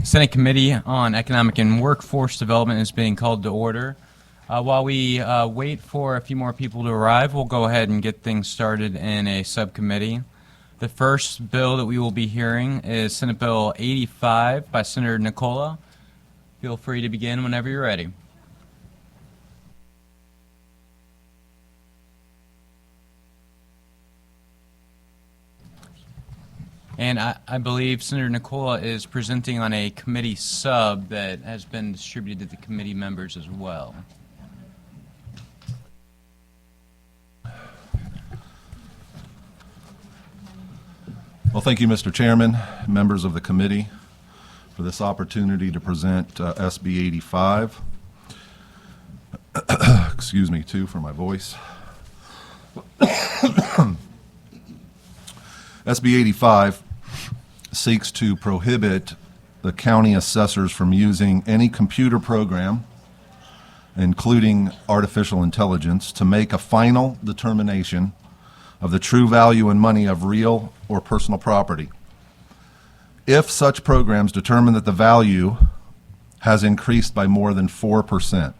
Senate Committee on Economic and Workforce Development is being called to order. While we wait for a few more people to arrive, we'll go ahead and get things started in a subcommittee. The first bill that we will be hearing is Senate Bill 85 by Senator Nicola. Feel free to begin whenever you're ready. And I believe Senator Nicola is presenting on a committee sub that has been distributed to the committee members as well. Well, thank you, Mr. Chairman, members of the committee, for this opportunity to present SB85. Excuse me, too, for my voice. SB85 seeks to prohibit the county assessors from using any computer program, including artificial intelligence, to make a final determination of the true value in money of real or personal property. If such programs determine that the value has increased by more than 4%.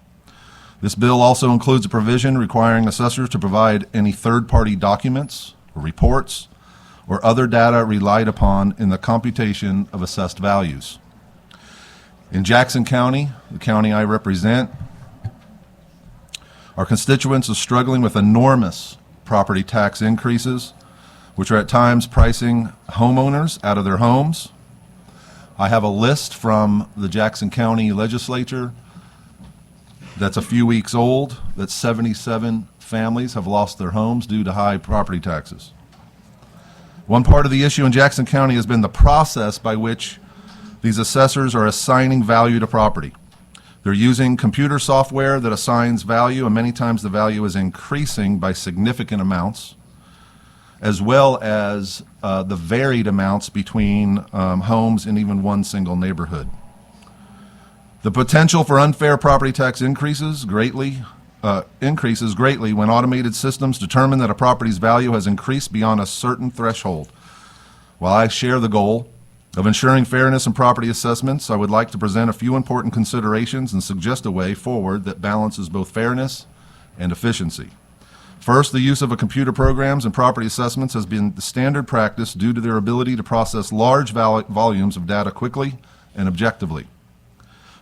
This bill also includes a provision requiring assessors to provide any third-party documents or reports or other data relied upon in the computation of assessed values. In Jackson County, the county I represent, our constituents are struggling with enormous property tax increases, which are at times pricing homeowners out of their homes. I have a list from the Jackson County legislature that's a few weeks old, that 77 families have lost their homes due to high property taxes. One part of the issue in Jackson County has been the process by which these assessors are assigning value to property. They're using computer software that assigns value, and many times the value is increasing by significant amounts, as well as the varied amounts between homes in even one single neighborhood. The potential for unfair property tax increases greatly when automated systems determine that a property's value has increased beyond a certain threshold. While I share the goal of ensuring fairness in property assessments, I would like to present a few important considerations and suggest a way forward that balances both fairness and efficiency. First, the use of computer programs in property assessments has been the standard practice due to their ability to process large volumes of data quickly and objectively.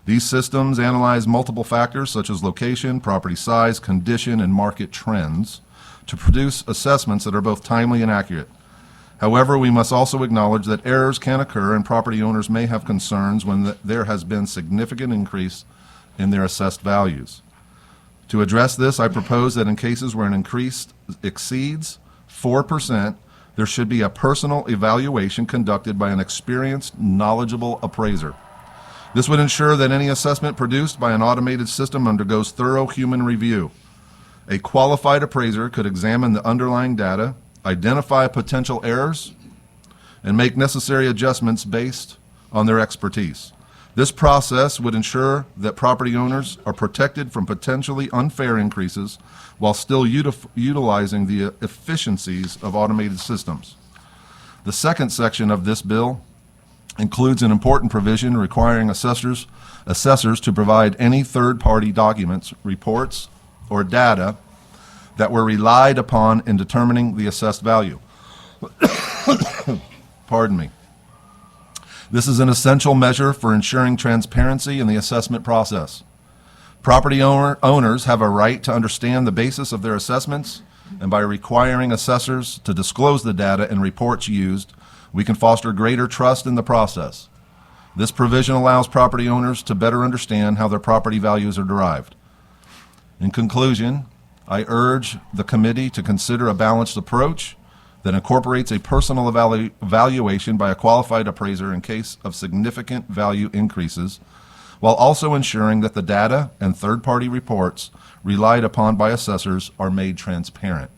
These systems analyze multiple factors such as location, property size, condition, and market trends to produce assessments that are both timely and accurate. However, we must also acknowledge that errors can occur and property owners may have concerns when there has been significant increase in their assessed values. To address this, I propose that in cases where an increase exceeds 4%, there should be a personal evaluation conducted by an experienced, knowledgeable appraiser. This would ensure that any assessment produced by an automated system undergoes thorough human review. A qualified appraiser could examine the underlying data, identify potential errors, and make necessary adjustments based on their expertise. This process would ensure that property owners are protected from potentially unfair increases while still utilizing the efficiencies of automated systems. The second section of this bill includes an important provision requiring assessors to provide any third-party documents, reports, or data that were relied upon in determining the assessed value. Pardon me. This is an essential measure for ensuring transparency in the assessment process. Property owners have a right to understand the basis of their assessments, and by requiring assessors to disclose the data and reports used, we can foster greater trust in the process. This provision allows property owners to better understand how their property values are derived. In conclusion, I urge the committee to consider a balanced approach that incorporates a personal evaluation by a qualified appraiser in case of significant value increases, while also ensuring that the data and third-party reports relied upon by assessors are made transparent.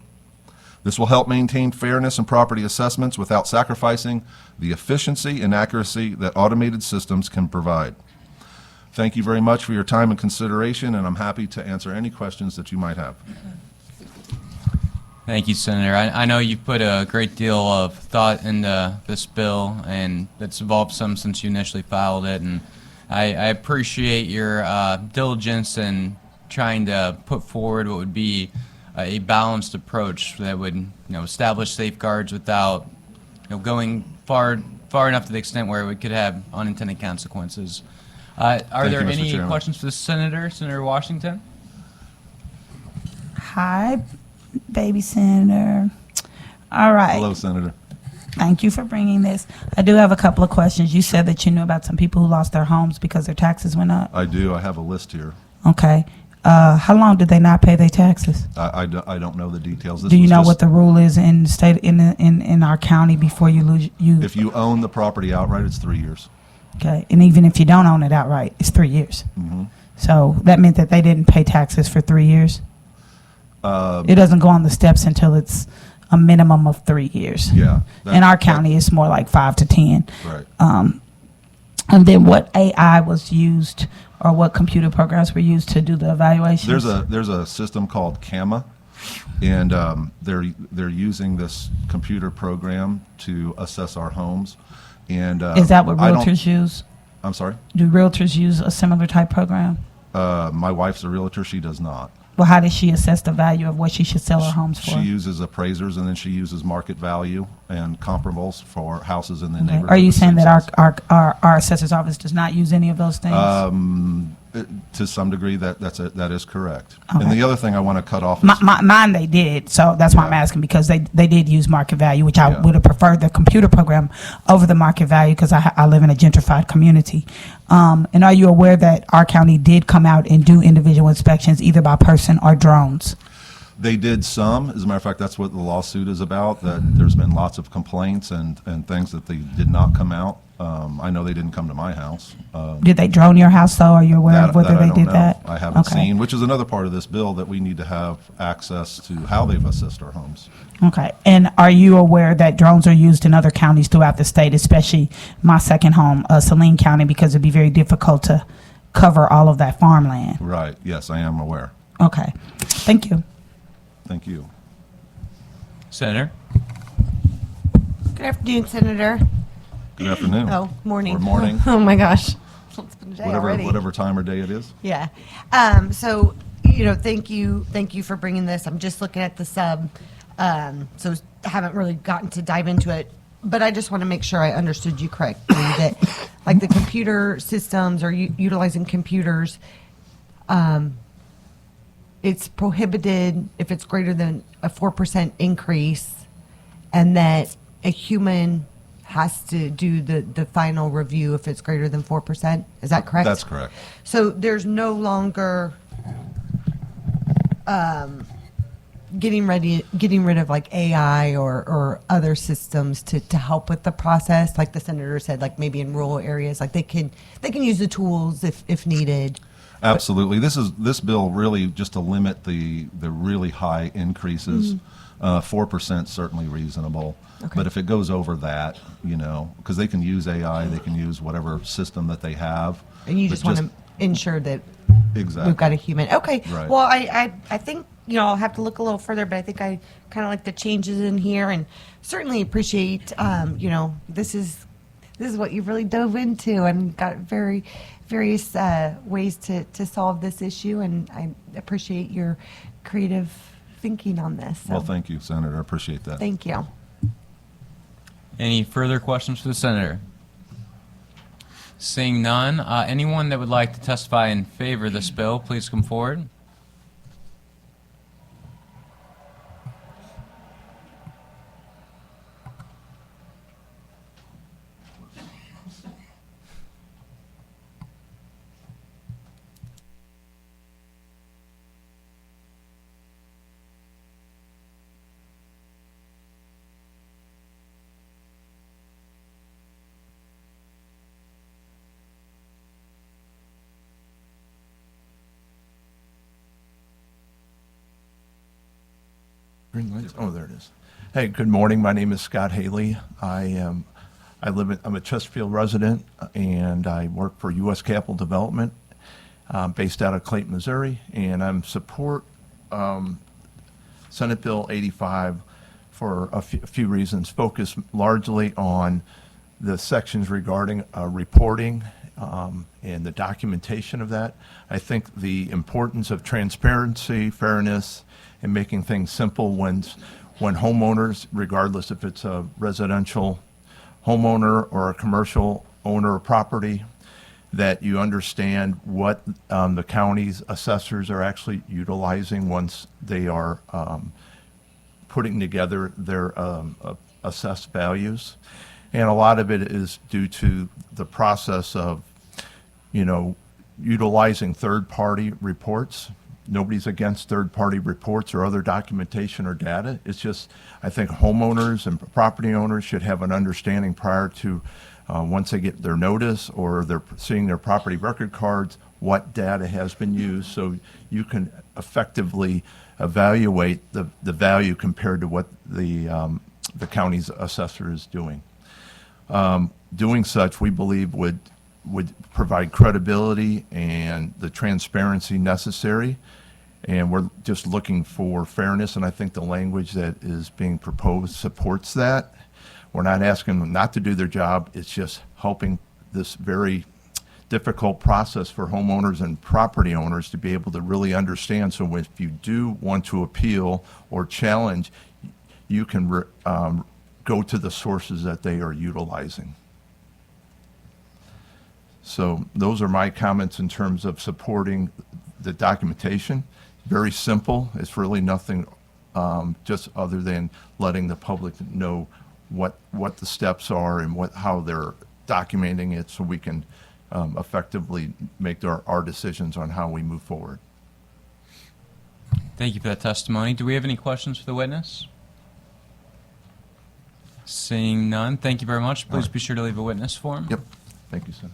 This will help maintain fairness in property assessments without sacrificing the efficiency and accuracy that automated systems can provide. Thank you very much for your time and consideration, and I'm happy to answer any questions that you might have. Thank you, Senator. I know you've put a great deal of thought into this bill, and it's evolved some since you initially filed it. And I appreciate your diligence in trying to put forward what would be a balanced approach that would, establish safeguards without, going far enough to the extent where it could have unintended consequences. Are Thank there you, Mr. any Chairman. questions for the senator, Senator Washington? Hi, baby senator. All right. Hello, Senator. Thank you for bringing this. I do have a couple of questions. You said that you knew about some people who lost their homes because their taxes went up. I do. I have a list here. Okay. How long did they not pay their taxes? I don't know the details. This Do you was know just- what the rule is in the state in our county before you lose you? If you own the property outright, it's 3 years. Okay, and even if you don't own it outright, it's 3 years. Mm-hmm. So that meant that they didn't pay taxes for 3 years. It doesn't go on the steps until it's a minimum of 3 years. Yeah. In our county, it's more like 5 to 10. Right. And then what AI was used, or what computer programs were used to do the evaluations? There's a system called CAMA, and they're using this computer program to assess our homes. And Is that what I don't- realtors use? I'm sorry. Do realtors use a similar type program? My wife's a realtor. She does not. Well, how does she assess the value of what she should sell her homes for? She uses appraisers, and then she uses market value and comparables for houses in the Okay. neighborhood. Are you the saying same that size. our assessor's office does not use any of those things? To some degree, that is correct. Okay. And the other thing I want to cut off is Mine they did, so that's why I'm Yeah. asking, because they did use market value, which I Yeah. would have preferred the computer program over the market value, because I live in a gentrified community. And are you aware that our county did come out and do individual inspections either by person or drones? they did some. As a matter of fact, that's what the lawsuit is about, that there's been lots of complaints and things that they did not come out. I know they didn't come to my house. Did they drone your house, though? Are you aware of whether I they don't did know. that? I haven't Okay. seen, which is another part of this bill, that we need to have access to how they've assessed our homes. Okay. And are you aware that drones are used in other counties throughout the state, especially my second home, Saline County, because it'd be very difficult to cover all of that farmland? Right, yes, I am aware. Okay. Thank you. Thank you. Senator? Good afternoon, Senator. Good afternoon. Oh, morning. Or morning, Oh, my gosh. It's been a day already. whatever time or day it is. Yeah. So, thank you for bringing this. I'm just looking at the sub, so I haven't really gotten to dive into it. But I just want to make sure I understood you correctly, that like the computer systems or utilizing computers, it's prohibited if it's greater than a 4% increase, and that a human has to do the final review if it's greater than 4%. Is that correct? That's correct. So there's no longer getting rid of like AI or other systems to help with the process, like the senator said, like maybe in rural areas, like they can use the tools if needed. Absolutely. This bill really just to limit the really high increases. 4% certainly reasonable. Okay. But if it goes over that, because they can use AI, they can use whatever system that they have. And you But just want to ensure that Exactly. we've got a human. Okay. Right. Well, I think, I'll have to look a little further, but I think I kind of like the changes in here, and certainly appreciate, this is what you've really dove into and got various ways to solve this issue, and I appreciate your creative thinking on this. So Well, thank you, Senator. I appreciate that. thank you. Any further questions for the senator? Seeing none, anyone that would like to testify in favor of this bill, please come forward. Green lights? Oh, there it is. Hey, good morning. My name is Scott Haley. I'm a Chesterfield resident, and I work for U.S. Capital Development, based out of Clayton, Missouri, and I'm support Senate Bill 85, for a few reasons, focus largely on the sections regarding reporting and the documentation of that. I think the importance of transparency, fairness, and making things simple when homeowners, regardless if it's a residential homeowner or a commercial owner of property, that you understand what the county's assessors are actually utilizing once they are putting together their assessed values. And a lot of it is due to the process of, utilizing third-party reports. Nobody's against third-party reports or other documentation or data. It's just, I think homeowners and property owners should have an understanding prior to, once they get their notice or they're seeing their property record cards, what data has been used, so you can effectively evaluate the value compared to what the county's assessor is doing. Doing such, we believe, would provide credibility and the transparency necessary. And we're just looking for fairness, and I think the language that is being proposed supports that. We're not asking them not to do their job. It's just helping this very difficult process for homeowners and property owners to be able to really understand. So if you do want to appeal or challenge, you can go to the sources that they are utilizing. So those are my comments in terms of supporting the documentation. Very simple. It's really nothing just other than letting the public know what the steps are and how they're documenting it, so we can effectively make our decisions on how we move forward. Thank you for that testimony. Do we have any questions for the witness? Seeing none, thank you very much. Please be sure to leave a witness form. Yep. Thank you, sir.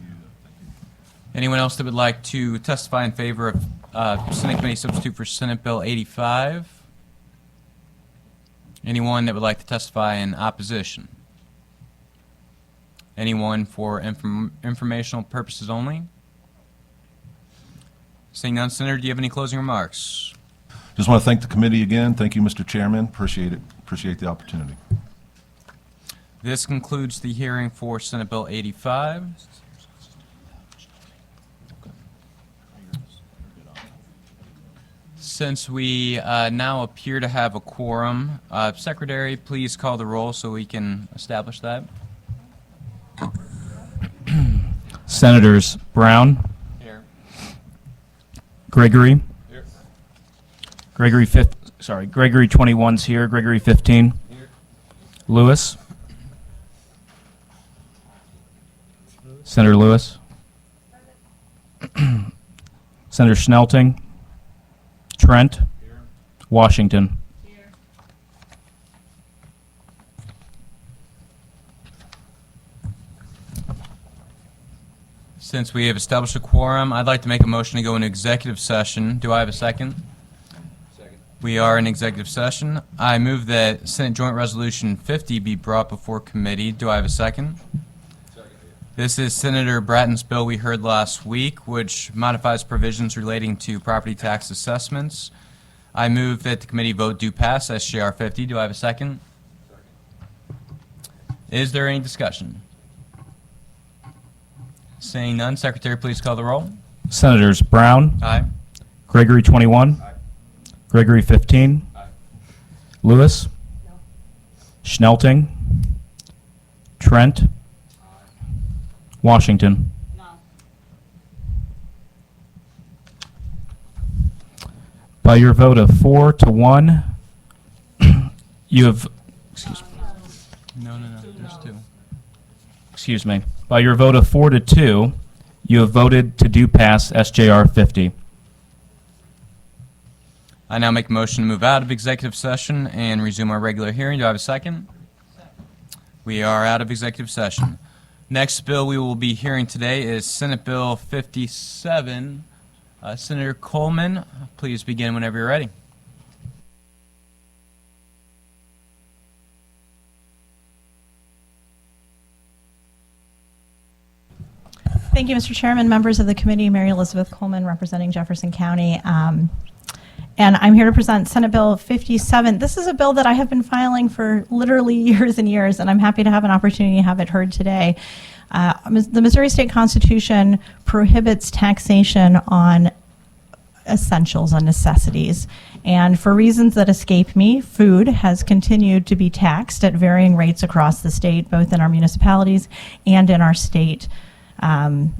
Anyone else that would like to testify in favor of Senate Committee Substitute for Senate Bill 85? Anyone that would like to testify in opposition? Anyone for informational purposes only? Seeing none, Senator, do you have any closing remarks? Just want to thank the committee again. Thank you, Mr. Chairman. Appreciate it. Appreciate the opportunity. This concludes the hearing for Senate Bill 85. Since we now appear to have a quorum, Secretary, please call the roll so we can establish that. Senators Brown. Here. Gregory. Here. Gregory 21's here. Gregory 15. Here. Lewis. Senator Lewis. Senator Schnelting. Trent. Here. Washington. Here. Since we have established a quorum, I'd like to make a motion to go into executive session. Do I have a second? Second. We are in executive session. I move that Senate Joint Resolution 50 be brought before committee. Do I have a second? This is Senator Brattin's bill we heard last week, which modifies provisions relating to property tax assessments. I move that the committee vote do pass SJR50. Do I have a second? Second. Is there any discussion? Seeing none, Secretary, please call the roll. Senators Brown. Aye. Gregory 21. Aye. Gregory 15. Aye. Lewis. No. Schnelting. Trent. Washington. No. By your vote of 4-1, you have, excuse me. No, there's two. Excuse me. By your vote of 4-2, you have voted to do pass SJR 50. I now make a motion to move out of executive session and resume our regular hearing. Do I have a second? Second. We are out of executive session. Next bill we will be hearing today is Senate Bill 57. Senator Coleman, please begin whenever you're ready. Thank you, Mr. Chairman, members of the committee. Mary Elizabeth Coleman, representing Jefferson County. and I'm here to present Senate Bill 57. This is a bill that I have been filing for literally years and years, and I'm happy to have an opportunity to have it heard today. The Missouri State Constitution prohibits taxation on essentials, on necessities. And for reasons that escape me, food has continued to be taxed at varying rates across the state, both in our municipalities and in our state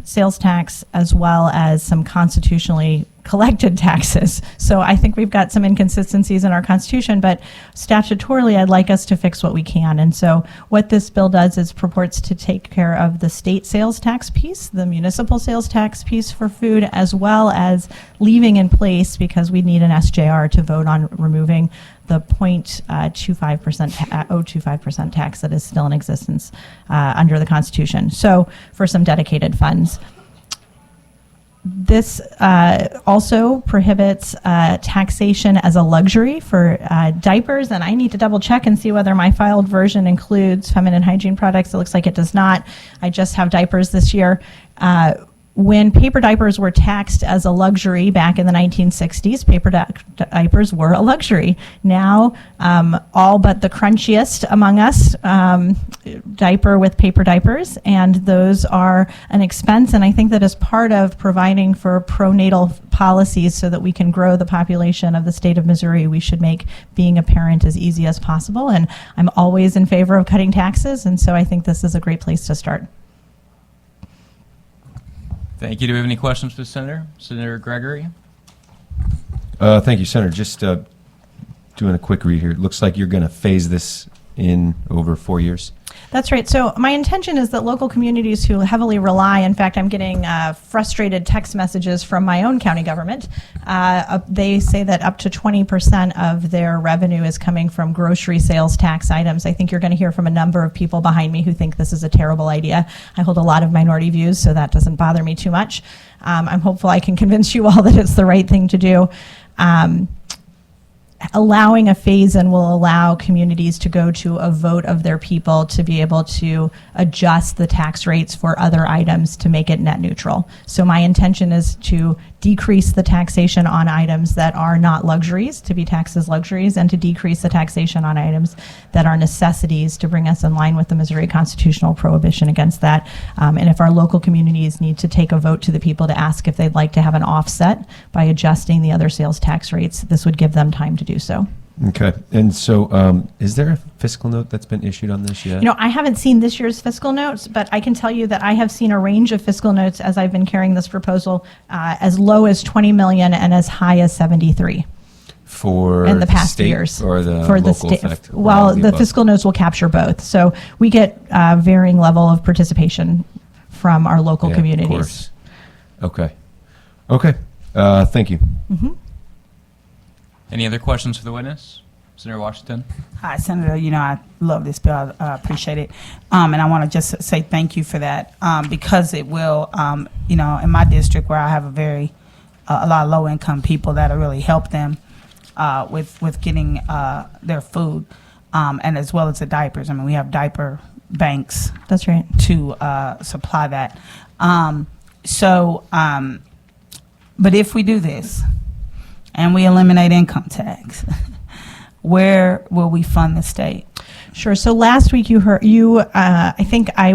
sales tax, as well as some constitutionally collected taxes. So I think we've got some inconsistencies in our Constitution, but statutorily, I'd like us to fix what we can. And so what this bill does is purports to take care of the state sales tax piece, the municipal sales tax piece for food, as well as leaving in place, because we need an SJR to vote on removing the 0.25% tax that is still in existence under the Constitution. So for some dedicated funds. This also prohibits taxation as a luxury for diapers, and I need to double check and see whether my filed version includes feminine hygiene products. It looks like it does not. I just have diapers this year. When paper diapers were taxed as a luxury back in the 1960s, paper diapers were a luxury. Now, all but the crunchiest among us diaper with paper diapers, and those are an expense. And I think that as part of providing for pronatal policies so that we can grow the population of the state of Missouri, we should make being a parent as easy as possible. And I'm always in favor of cutting taxes, and so I think this is a great place to start. Thank you. Do we have any questions for the Senator? Senator Gregory? Thank you, Senator. Just doing a quick read here. It looks like you're going to phase this in over 4 years. That's right. So my intention is that local communities who heavily rely, in fact, I'm getting frustrated text messages from my own county government. They say that up to 20% of their revenue is coming from grocery sales tax items. I think you're going to hear from a number of people behind me who think this is a terrible idea. I hold a lot of minority views, so that doesn't bother me too much. I'm hopeful I can convince you all that it's the right thing to do. Allowing a phase-in will allow communities to go to a vote of their people to be able to adjust the tax rates for other items to make it net neutral. So my intention is to decrease the taxation on items that are not luxuries to be taxed as luxuries, and to decrease the taxation on items that are necessities to bring us in line with the Missouri constitutional prohibition against that. And if our local communities need to take a vote to the people to ask if they'd like to have an offset by adjusting the other sales tax rates, this would give them time to do so. Okay. And so is there a fiscal note that's been issued on this yet? You know, I haven't seen this year's fiscal notes, but I can tell you that I have seen a range of fiscal notes as I've been carrying this proposal, as low as 20 million and as high as 73 for in the past state years. Or the for local the state. effect? or all Well, of the above? fiscal notes will capture both. So we get varying level of participation from our local Yeah, communities. Of course. Okay. Okay. Thank you. Any other questions for the witness? Senator Washington? Hi, Senator. You know, I love this bill. I appreciate it. And I want to just say thank you for that, because it will, you know, in my district where I have a lot of low-income people, that'll really help them with getting their food, and as well as the diapers. I mean, we have diaper banks. That's right. To supply that. But if we do this and we eliminate income tax, where will we fund the state? Sure. So last week I think I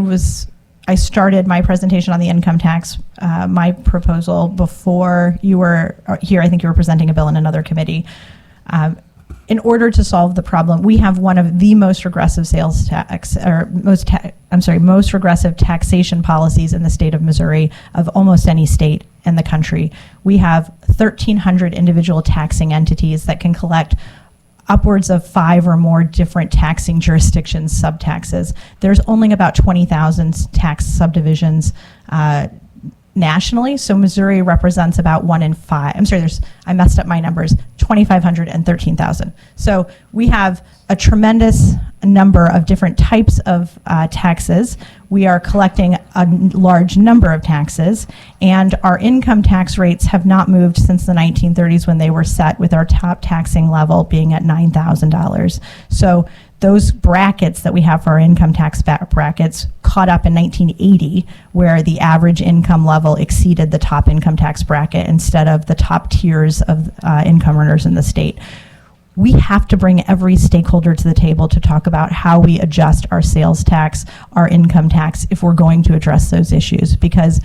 started my presentation on the income tax, my proposal, before you were here. I think you were presenting a bill in another committee. In order to solve the problem, we have one of the most regressive sales tax, or most regressive taxation policies in the state of Missouri of almost any state in the country. We have 1,300 individual taxing entities that can collect upwards of 5 or more different taxing jurisdictions subtaxes. There's only about 20,000 tax subdivisions nationally, so Missouri represents about 1 in 5. I messed up my numbers, 2,500 and 13,000. So we have a tremendous number of different types of taxes. We are collecting a large number of taxes, and our income tax rates have not moved since the 1930s when they were set, with our top taxing level being at $9,000. So those brackets that we have for our income tax brackets caught up in 1980, where the average income level exceeded the top income tax bracket instead of the top tiers of income earners in the state. We have to bring every stakeholder to the table to talk about how we adjust our sales tax, our income tax, if we're going to address those issues, because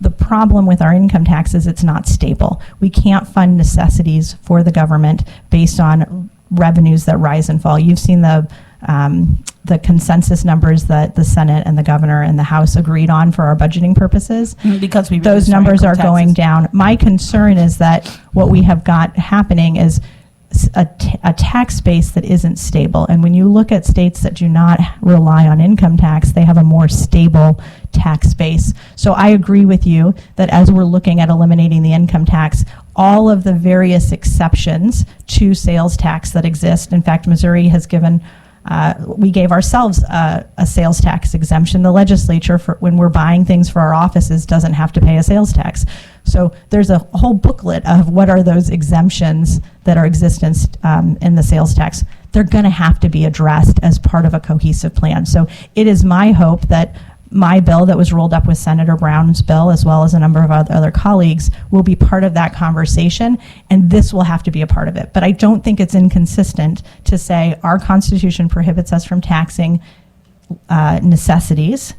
the problem with our income tax is it's not stable. We can't fund necessities for the government based on revenues that rise and fall. You've seen the consensus numbers that the Senate and the governor and the House agreed on for our budgeting purposes. Because we those reduced our numbers income are going taxes. down. My concern is that what we have got happening is a tax base that isn't stable. And when you look at states that do not rely on income tax, they have a more stable tax base. So I agree with you that as we're looking at eliminating the income tax, all of the various exceptions to sales tax that exist, in fact, Missouri has given, we gave ourselves a sales tax exemption. The legislature, for when we're buying things for our offices, doesn't have to pay a sales tax. So there's a whole booklet of what are those exemptions that are existence in the sales tax. They're going to have to be addressed as part of a cohesive plan. So it is my hope that my bill that was rolled up with Senator Brown's bill, as well as a number of other colleagues, will be part of that conversation, and this will have to be a part of it. But I don't think it's inconsistent to say our Constitution prohibits us from taxing necessities,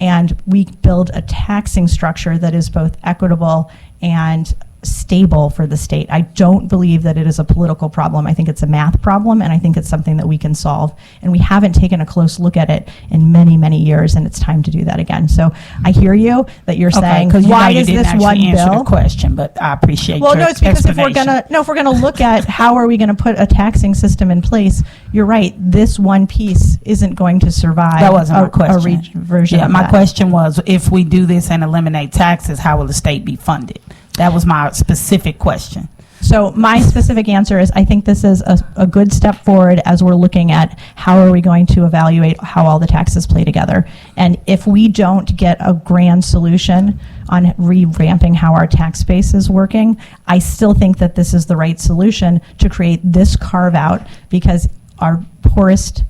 and we build a taxing structure that is both equitable and stable for the state. I don't believe that it is a political problem. I think it's a math problem, and I think it's something that we can solve. And we haven't taken a close look at it in many, many years, and it's time to do that again. So I hear you that you're saying, why is this one answer bill? the question, but I appreciate Well, your no, it's because if we're explanation. gonna look at how are we gonna put a taxing system in place, you're right. This one piece isn't going to survive. That wasn't my a question. version. Yeah, of my that. question was, if we do this and eliminate taxes, how will the state be funded? That was my specific question. So my specific answer is I think this is a good step forward as we're looking at how are we going to evaluate how all the taxes play together. And if we don't get a grand solution on revamping how our tax base is working, I still think that this is the right solution to create this carve out, because our poorest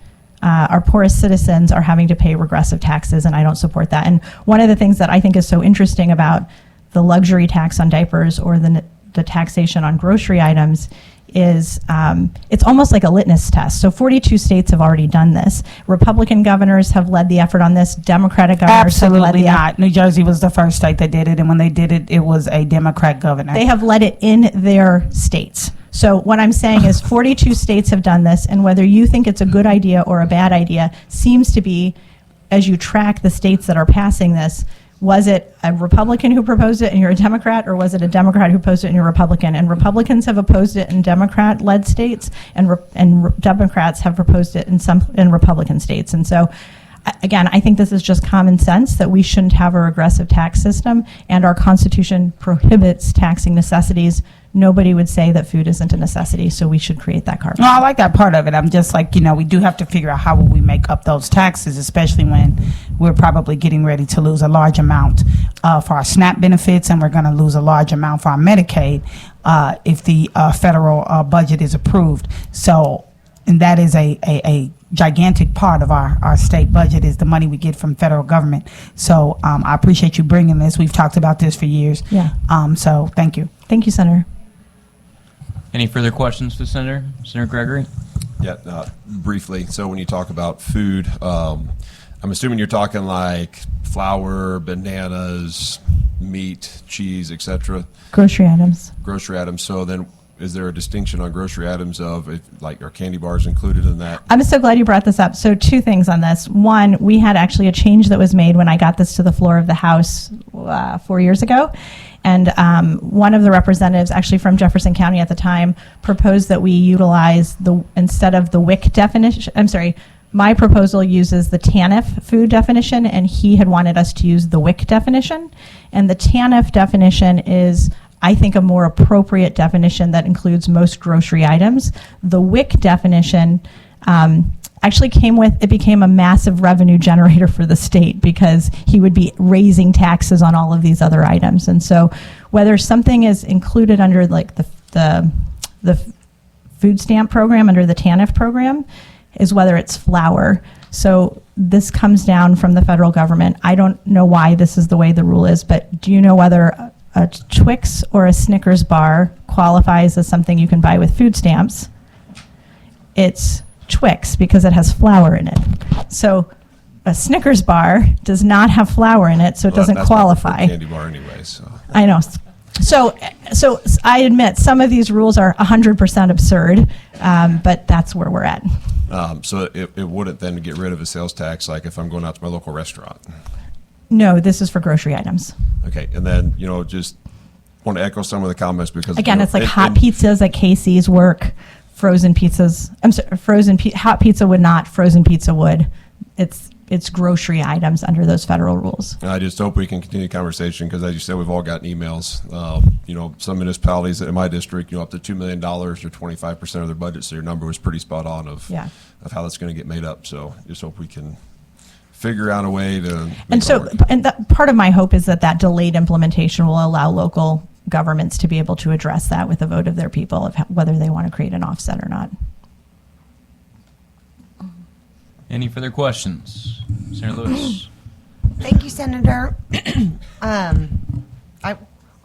citizens are having to pay regressive taxes, and I don't support that. And one of the things that I think is so interesting about the luxury tax on diapers or the taxation on grocery items is it's almost like a litmus test. So 42 states have already done this. Republican governors have led the effort on this. Democratic governors have led Absolutely the not. New Jersey was the first state that did it, and when they did it, it was a Democrat governor. They have led it in their states. So what I'm saying is 42 states have done this, and whether you think it's a good idea or a bad idea seems to be, as you track the states that are passing this, was it a Republican who proposed it and you're a Democrat, or was it a Democrat who proposed it and you're a Republican? And Republicans have opposed it in Democrat-led states, and Democrats have proposed it in Republican states. And so, again, I think this is just common sense that we shouldn't have a regressive tax system, and our Constitution prohibits taxing necessities. Nobody would say that food isn't a necessity, so we should create that carve. No, I like that part of it. I'm just like, we do have to figure out how will we make up those taxes, especially when we're probably getting ready to lose a large amount for our SNAP benefits, and we're going to lose a large amount for our Medicaid if the federal budget is approved. So, and that is a gigantic part of our state budget is the money we get from federal government. So I appreciate you bringing this. We've talked about this for years. Yeah. So thank you. Thank you, Senator. Any further questions for Senator? Senator Gregory? Yeah, briefly. So when you talk about food, I'm assuming you're talking like flour, bananas, meat, cheese, etc. Grocery items. Grocery items. So then is there a distinction on grocery items of, are candy bars included in that? I'm so glad you brought this up. So 2 things on this. One, we had actually a change that was made when I got this to the floor of the House 4 years ago. And one of the representatives, actually from Jefferson County at the time, proposed that we utilize instead of the WIC definition, my proposal uses the TANF food definition, and he had wanted us to use the WIC definition. And the TANF definition is, I think, a more appropriate definition that includes most grocery items. The WIC definition actually became a massive revenue generator for the state, because he would be raising taxes on all of these other items. And so whether something is included under like the food stamp program, under the TANF program, is whether it's flour. So this comes down from the federal government. I don't know why this is the way the rule is, but do you know whether a Twix or a Snickers bar qualifies as something you can buy with food stamps? It's Twix because it has flour in it. So a Snickers bar does not have flour in it, so it doesn't That's my preferred qualify. candy bar anyway, so. I know. So I admit some of these rules are 100% absurd, but that's where we're at. So it wouldn't then get rid of a sales tax, like if I'm going out to my local restaurant. No, this is for grocery items. Okay, and then, just want to echo some of the comments because. Again, it's like hot and pizzas at Casey's work, frozen pizzas. I'm sorry, hot pizza would not, frozen pizza would. It's grocery items under those federal rules. I just hope we can continue the conversation because, as you said, we've all gotten emails. Some municipalities in my district, up to $2 million or 25% of their budget. So your number was pretty spot on of how that's going to get made up. So just hope we can figure out a way to. That part of my hope is that delayed implementation will allow local governments to be able to address that with a vote of their people of whether they want to create an offset or not. Any further questions? Senator Lewis. Thank you, Senator. I'll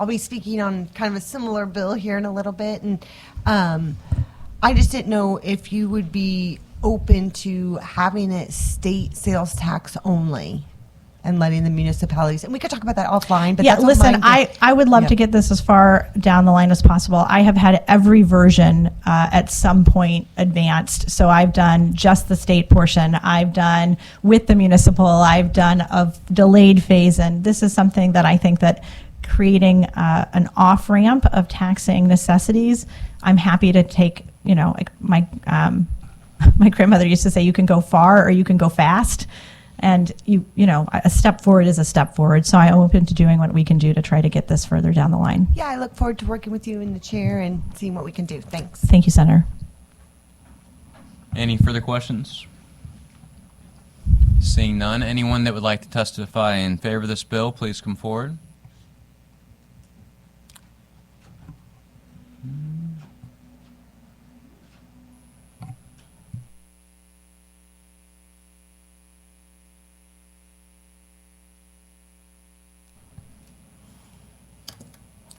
be speaking on kind of a similar bill here in a little bit, and I just didn't know if you would be open to having it state sales tax only and letting the municipalities, and we could talk about that offline, but that's listen, on mine, I would love to get this as far down the line as possible. I have had every version at some point advanced. So I've done just the state portion. I've done with the municipal. I've done a delayed phase. And this is something that I think that creating an off-ramp of taxing necessities, I'm happy to take, like my grandmother used to say, you can go far or you can go fast. And a step forward is a step forward. So I'm open to doing what we can do to try to get this further down the line. Yeah, I look forward to working with you in the chair and seeing what we can do. Thanks. Thank you, Senator. Any further questions? Seeing none, anyone that would like to testify in favor of this bill, please come forward.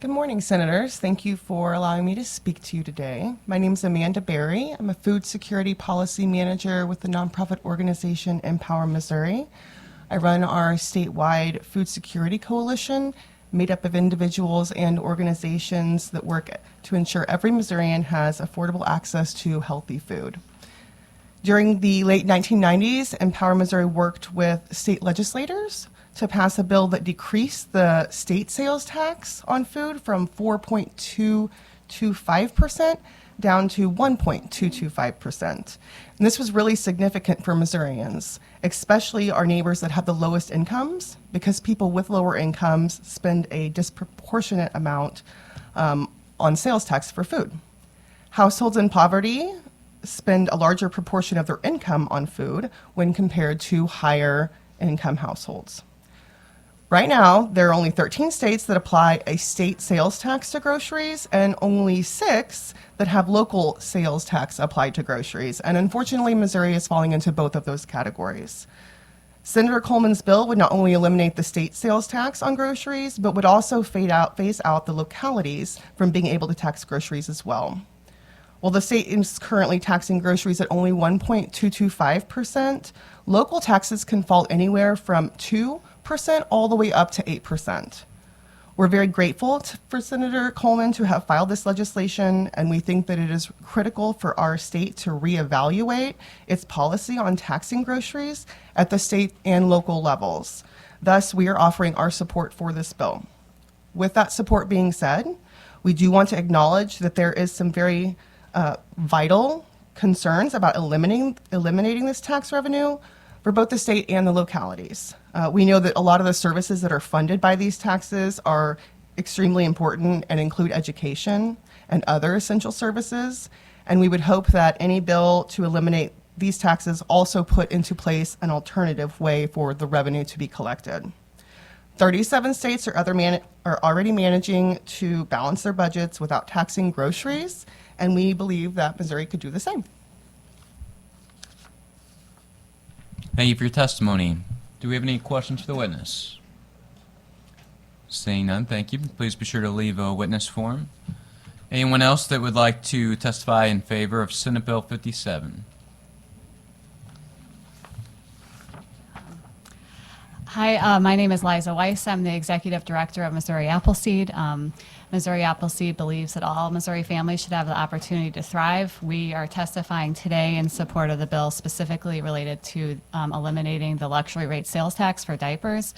Good morning, Senators. Thank you for allowing me to speak to you today. My name is Amanda Berry. I'm a Food Security Policy Manager with the nonprofit organization Empower Missouri. I run our statewide food security coalition made up of individuals and organizations that work to ensure every Missourian has affordable access to healthy food. During the late 1990s, Empower Missouri worked with state legislators to pass a bill that decreased the state sales tax on food from 4.225% down to 1.225%. And this was really significant for Missourians, especially our neighbors that have the lowest incomes, because people with lower incomes spend a disproportionate amount on sales tax for food. Households in poverty spend a larger proportion of their income on food when compared to higher income households. Right now, there are only 13 states that apply a state sales tax to groceries and only 6 that have local sales tax applied to groceries. And unfortunately, Missouri is falling into both of those categories. Senator Coleman's bill would not only eliminate the state sales tax on groceries, but would also phase out the localities from being able to tax groceries as well. While the state is currently taxing groceries at only 1.225%, local taxes can fall anywhere from 2% all the way up to 8%. We're very grateful for Senator Coleman to have filed this legislation, and we think that it is critical for our state to reevaluate its policy on taxing groceries at the state and local levels. Thus, we are offering our support for this bill. With that support being said, we do want to acknowledge that there is some very vital concerns about eliminating this tax revenue for both the state and the localities. We know that a lot of the services that are funded by these taxes are extremely important and include education and other essential services, and we would hope that any bill to eliminate these taxes also put into place an alternative way for the revenue to be collected. 37 states are already managing to balance their budgets without taxing groceries, and we believe that Missouri could do the same. Thank you for your testimony. Do we have any questions for the witness? Seeing none, thank you. Please be sure to leave a witness form. Anyone else that would like to testify in favor of Senate Bill 57? Hi, my name is Liza Weiss. I'm the Executive Director of Missouri Appleseed. Missouri Appleseed believes that all Missouri families should have the opportunity to thrive. We are testifying today in support of the bill specifically related to eliminating the luxury rate sales tax for diapers.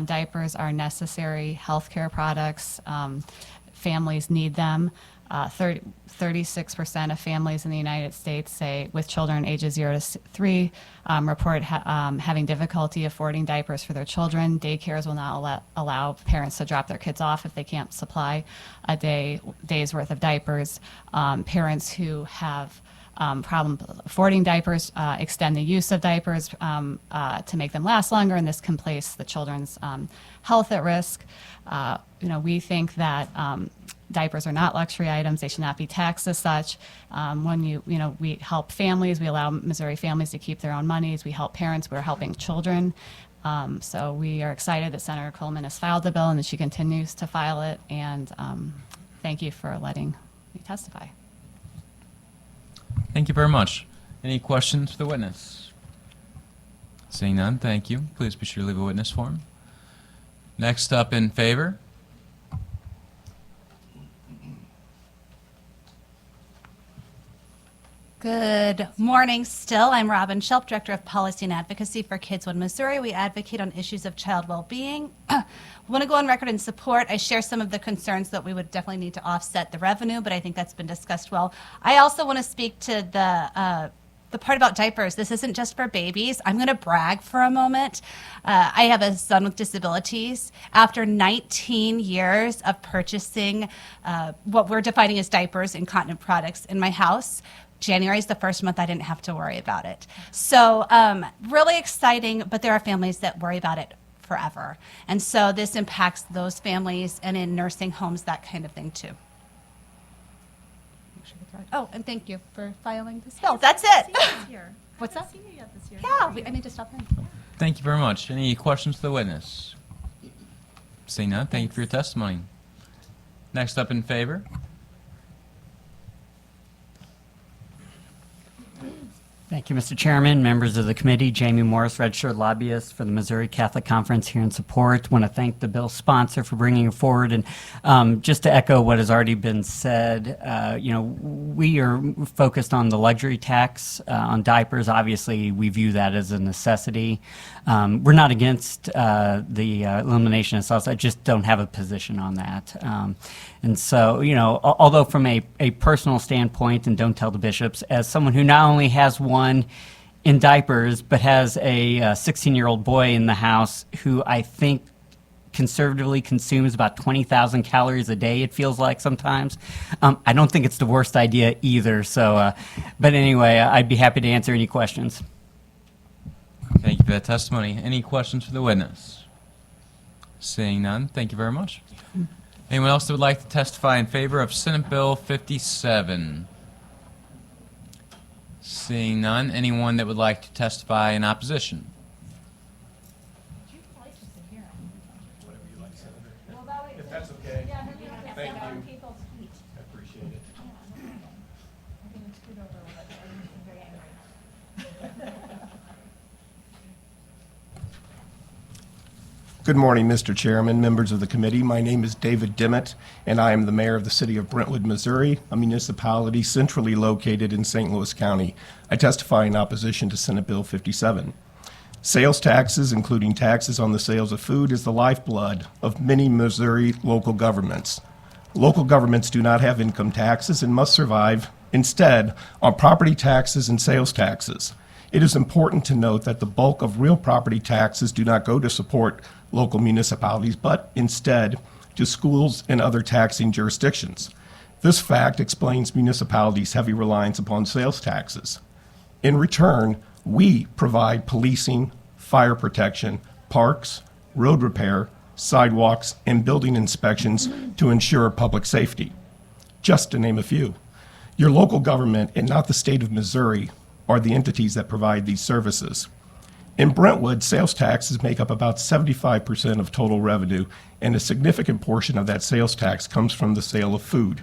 Diapers are necessary healthcare products. Families need them. 36% of families in the United States say with children ages 0 to 3 report having difficulty affording diapers for their children. Daycares will not allow parents to drop their kids off if they can't supply a day's worth of diapers. Parents who have problem affording diapers extend the use of diapers to make them last longer, and this can place the children's health at risk. We think that diapers are not luxury items. They should not be taxed as such. We help families. We allow Missouri families to keep their own monies. We help parents. We're helping children. So we are excited that Senator Coleman has filed the bill and that she continues to file it. And thank you for letting me testify. Thank you very much. Any questions for the witness? Seeing none, thank you. Please be sure to leave a witness form. Next up in favor. Good morning still. I'm Robin Shelp, Director of Policy and Advocacy for Kidswood, Missouri. We advocate on issues of child well-being. I want to go on record in support. I share some of the concerns that we would definitely need to offset the revenue, but I think that's been discussed well. I also want to speak to the part about diapers. This isn't just for babies. I'm going to brag for a moment. I have a son with disabilities. After 19 years of purchasing what we're defining as diapers and incontinent products in my house, January is the first month I didn't have to worry about it. So really exciting, but there are families that worry about it forever. And so this impacts those families and in nursing homes, that kind of thing too. Oh, and thank you for filing this bill. That's it. What's that? Yeah, I need to stop in. Thank you very much. Any questions for the witness? Seeing none, thank you for your testimony. Next up in favor. Thank you, Mr. Chairman, members of the committee. Jamie Morris, registered lobbyist for the Missouri Catholic Conference here in support. Want to thank the bill sponsor for bringing it forward. And just to echo what has already been said, we are focused on the luxury tax on diapers. Obviously, we view that as a necessity. We're not against the elimination of sales. I just don't have a position on that. And so, although from a personal standpoint, and don't tell the bishops, as someone who not only has one in diapers, but has a 16-year-old boy in the house who I think conservatively consumes about 20,000 calories a day, it feels like sometimes. I don't think it's the worst idea either. So, but anyway, I'd be happy to answer any questions. Thank you for that testimony. Any questions for the witness? Seeing none, thank you very much. Anyone else that would like to testify in favor of Senate Bill 57? Seeing none, anyone that would like to testify in opposition? If that's okay. Thank you. I appreciate it. Good morning, Mr. Chairman, members of the committee. My name is David Dimmitt, and I am the mayor of the city of Brentwood, Missouri, a municipality centrally located in St. Louis County. I testify in opposition to Senate Bill 57. Sales taxes, including taxes on the sales of food, is the lifeblood of many Missouri local governments. Local governments do not have income taxes and must survive instead on property taxes and sales taxes. It is important to note that the bulk of real property taxes do not go to support local municipalities, but instead to schools and other taxing jurisdictions. This fact explains municipalities' heavy reliance upon sales taxes. In return, we provide policing, fire protection, parks, road repair, sidewalks, and building inspections to ensure public safety, just to name a few. Your local government, and not the state of Missouri, are the entities that provide these services. In Brentwood, sales taxes make up about 75% of total revenue, and a significant portion of that sales tax comes from the sale of food.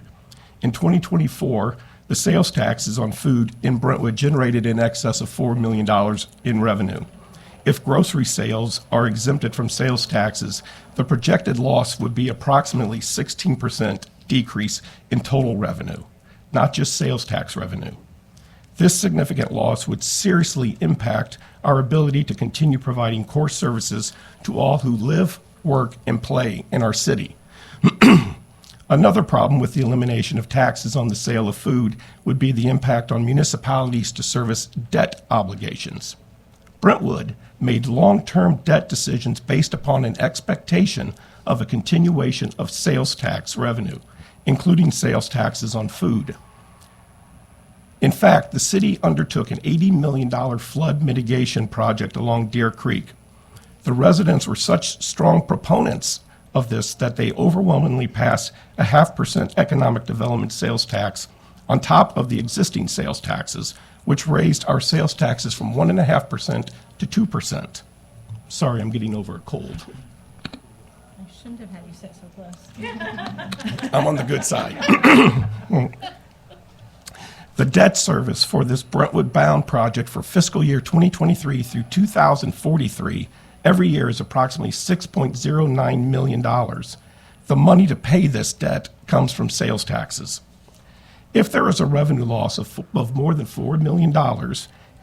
In 2024, the sales taxes on food in Brentwood generated in excess of $4 million in revenue. If grocery sales are exempted from sales taxes, the projected loss would be approximately 16% decrease in total revenue, not just sales tax revenue. This significant loss would seriously impact our ability to continue providing core services to all who live, work, and play in our city. Another problem with the elimination of taxes on the sale of food would be the impact on municipalities to service debt obligations. Brentwood made long-term debt decisions based upon an expectation of a continuation of sales tax revenue, including sales taxes on food. In fact, the city undertook an $80 million flood mitigation project along Deer Creek. The residents were such strong proponents of this that they overwhelmingly passed a 0.5% economic development sales tax on top of the existing sales taxes, which raised our sales taxes from 1.5% to 2%. Sorry, I'm getting over a cold. I shouldn't have had you sit so close. I'm on the good side. The debt service for this Brentwood Bound project for fiscal year 2023 through 2043 every year is approximately $6.09 million. The money to pay this debt comes from sales taxes. If there is a revenue loss of more than $4 million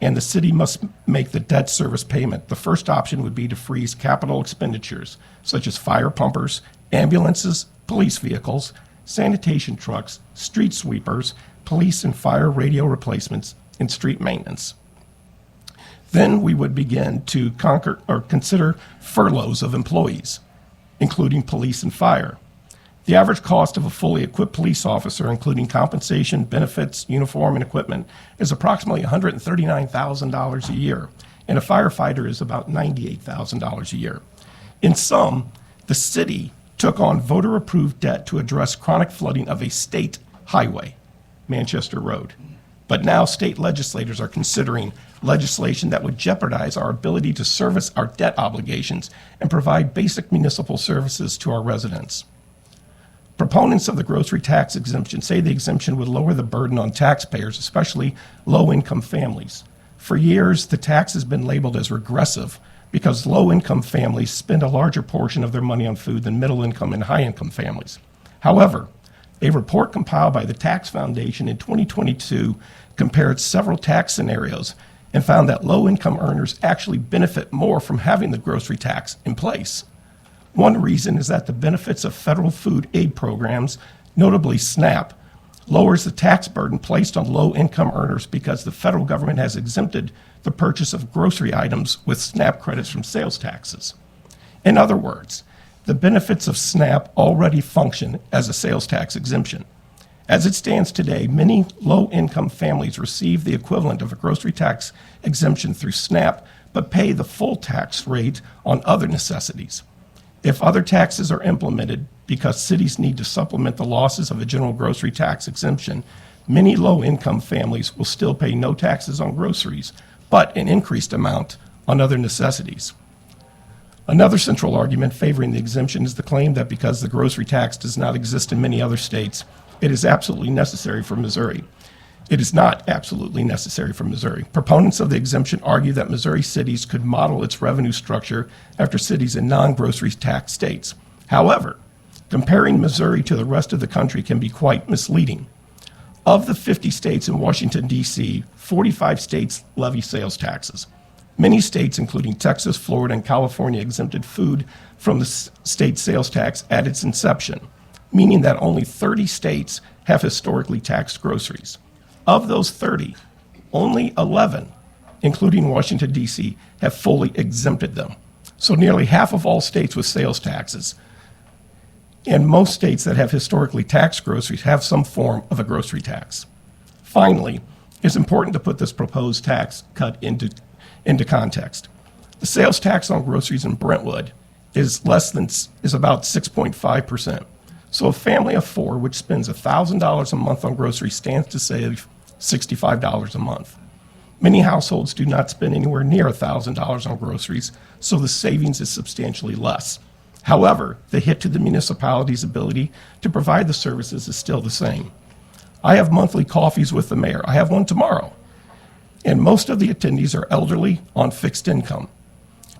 and the city must make the debt service payment, the first option would be to freeze capital expenditures such as fire pumpers, ambulances, police vehicles, sanitation trucks, street sweepers, police and fire radio replacements, and street maintenance. Then we would begin to consider furloughs of employees, including police and fire. The average cost of a fully equipped police officer, including compensation, benefits, uniform, and equipment, is approximately $139,000 a year, and a firefighter is about $98,000 a year. In sum, the city took on voter-approved debt to address chronic flooding of a state highway, Manchester Road. But now state legislators are considering legislation that would jeopardize our ability to service our debt obligations and provide basic municipal services to our residents. Proponents of the grocery tax exemption say the exemption would lower the burden on taxpayers, especially low-income families. For years, the tax has been labeled as regressive because low-income families spend a larger portion of their money on food than middle-income and high-income families. However, a report compiled by the Tax Foundation in 2022 compared several tax scenarios and found that low-income earners actually benefit more from having the grocery tax in place. One reason is that the benefits of federal food aid programs, notably SNAP, lowers the tax burden placed on low-income earners because the federal government has exempted the purchase of grocery items with SNAP credits from sales taxes. In other words, the benefits of SNAP already function as a sales tax exemption. As it stands today, many low-income families receive the equivalent of a grocery tax exemption through SNAP, but pay the full tax rate on other necessities. If other taxes are implemented because cities need to supplement the losses of a general grocery tax exemption, many low-income families will still pay no taxes on groceries, but an increased amount on other necessities. Another central argument favoring the exemption is the claim that because the grocery tax does not exist in many other states, it is absolutely necessary for Missouri. It is not absolutely necessary for Missouri. Proponents of the exemption argue that Missouri cities could model its revenue structure after cities in non-grocery tax states. However, comparing Missouri to the rest of the country can be quite misleading. Of the 50 states in Washington, D.C., 45 states levy sales taxes. Many states, including Texas, Florida, and California, exempted food from the state sales tax at its inception, meaning that only 30 states have historically taxed groceries. Of those 30, only 11, including Washington, D.C., have fully exempted them. So nearly half of all states with sales taxes, and most states that have historically taxed groceries have some form of a grocery tax. Finally, it's important to put this proposed tax cut into context. The sales tax on groceries in Brentwood is about 6.5%. So a family of four, which spends $1,000 a month on groceries, stands to save $65 a month. Many households do not spend anywhere near $1,000 on groceries, so the savings is substantially less. However, the hit to the municipality's ability to provide the services is still the same. I have monthly coffees with the mayor. I have one tomorrow. And most of the attendees are elderly on fixed income.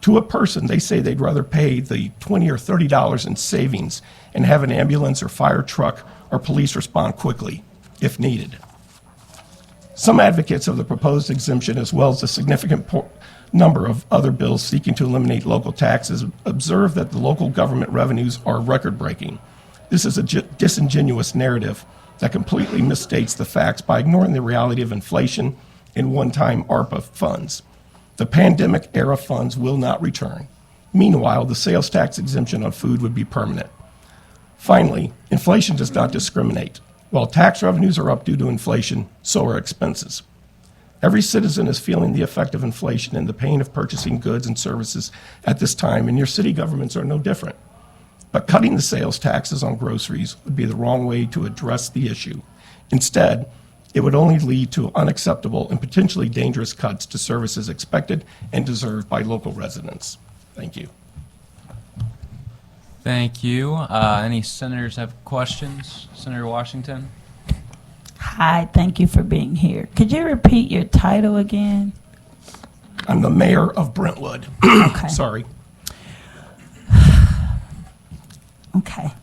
To a person, they say they'd rather pay the $20 or $30 in savings and have an ambulance or fire truck or police respond quickly, if needed. Some advocates of the proposed exemption, as well as a significant number of other bills seeking to eliminate local taxes, observe that the local government revenues are record-breaking. This is a disingenuous narrative that completely misstates the facts by ignoring the reality of inflation and one-time ARPA funds. The pandemic-era funds will not return. Meanwhile, the sales tax exemption on food would be permanent. Finally, inflation does not discriminate. While tax revenues are up due to inflation, so are expenses. Every citizen is feeling the effect of inflation and the pain of purchasing goods and services at this time, and your city governments are no different. But cutting the sales taxes on groceries would be the wrong way to address the issue. Instead, it would only lead to unacceptable and potentially dangerous cuts to services expected and deserved by local residents. Thank you. Thank you. Any senators have questions? Senator Washington? Hi, thank you for being here. Could you repeat your title again? I'm the mayor of Brentwood. Okay. Sorry. Okay.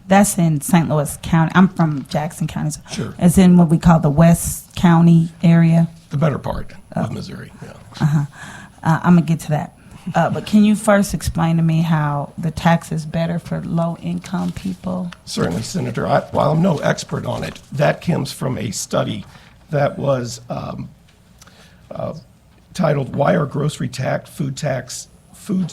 That's in St. Louis County. I'm from Jackson County. So Sure. it's in what we call the West County area. The better part of Missouri. Yeah. I'm going to get to that. But can you first explain to me how the tax is better for low-income people? Certainly, Senator. While I'm no expert on it, that comes from a study that was titled "Why Are Grocery Tax, Foods?"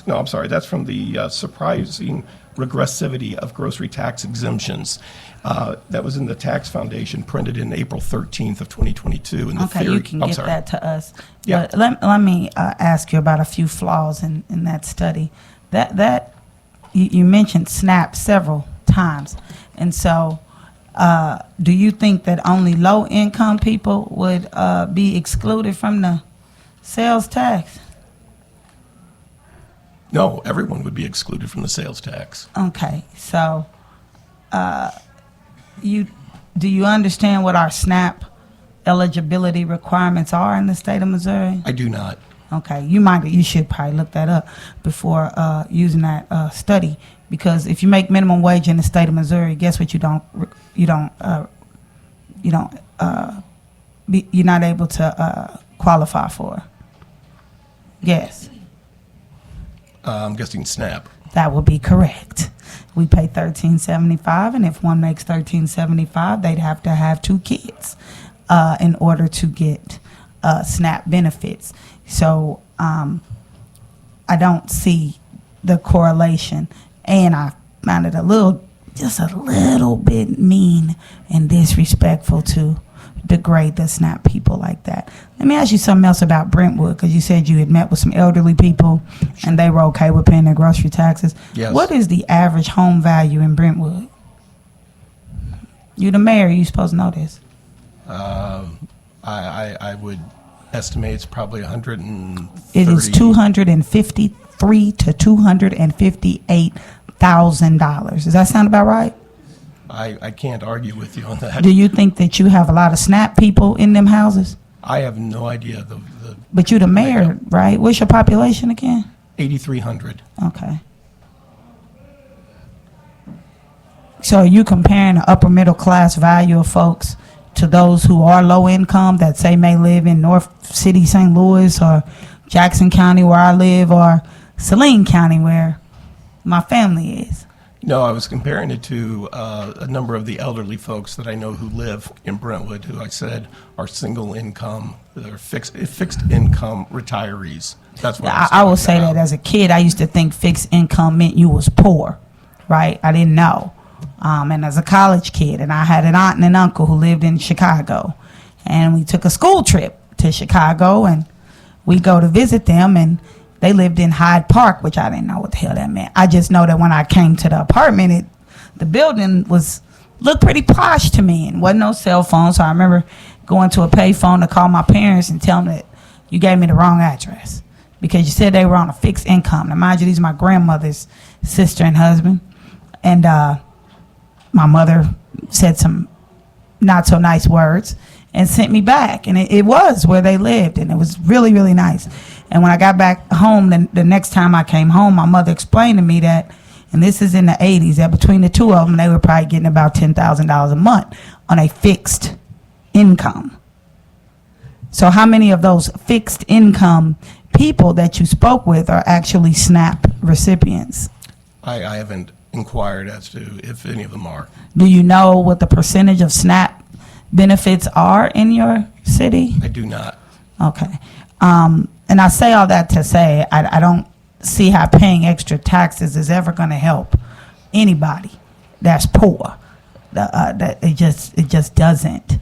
No, I'm sorry. That's from the Surprising Regressivity of Grocery Tax Exemptions. That was in the Tax Foundation, printed in April 13th of 2022. And the Okay, theory, you can get that to us. Yeah. But let me ask you about a few flaws in that study. That you mentioned SNAP several times, and so do you think that only low-income people would be excluded from the sales tax? No, everyone would be excluded from the sales tax. Okay, so do you understand what our SNAP eligibility requirements are in the state of Missouri? I do not. Okay, you should probably look that up before using that study, because if you make minimum wage in the state of Missouri, guess what? You're not able to qualify for. Yes. I'm guessing SNAP. That would be correct. We pay $13.75, and if one makes $13.75, they'd have to have 2 kids in order to get SNAP benefits. So I don't see the correlation, and I found it just a little bit mean and disrespectful to degrade the SNAP people like that. Let me ask you something else about Brentwood, because you said you had met with some elderly people and they were okay with paying their grocery taxes. Yes. What is the average home value in Brentwood? You're the mayor, you're supposed to know this. I would estimate it's probably 130. It is $253,000 to $258,000. Does that sound about right? I can't argue with you on that. Do you think that you have a lot of SNAP people in them houses? I have no idea. But you're the mayor, right? What's your population again? 8,300. Okay. So are you comparing the upper middle class value of folks to those who are low income that say may live in North City, St. Louis, or Jackson County where I live, or Saline County where my family is? No, I was comparing it to a number of the elderly folks that I know who live in Brentwood, who I said are single income, they're fixed income retirees. That's what I will say that as a kid, I used to think fixed income meant you was poor, right? I didn't know. And as a college kid, and I had an aunt and an uncle who lived in Chicago, and we took a school trip to Chicago, and we go to visit them, and they lived in Hyde Park, which I didn't know what the hell that meant. I just know that when I came to the apartment, the building looked pretty posh to me, and wasn't no cell phone. So I remember going to a payphone to call my parents and tell them that you gave me the wrong address because you said they were on a fixed income. Now, mind you, these are my grandmother's sister and husband. And my mother said some not so nice words and sent me back. And it was where they lived, and it was really, really nice. And when I got back home, the next time I came home, my mother explained to me that, and this is in the 80s, that between the two of them, they were probably getting about $10,000 a month on a fixed income. So how many of those fixed income people that you spoke with are actually SNAP recipients? I haven't inquired as to if any of them are. Do you know what the percentage of SNAP benefits are in your city? I do not. Okay. And I say all that to say I don't see how paying extra taxes is ever going to help anybody that's poor. That it just doesn't.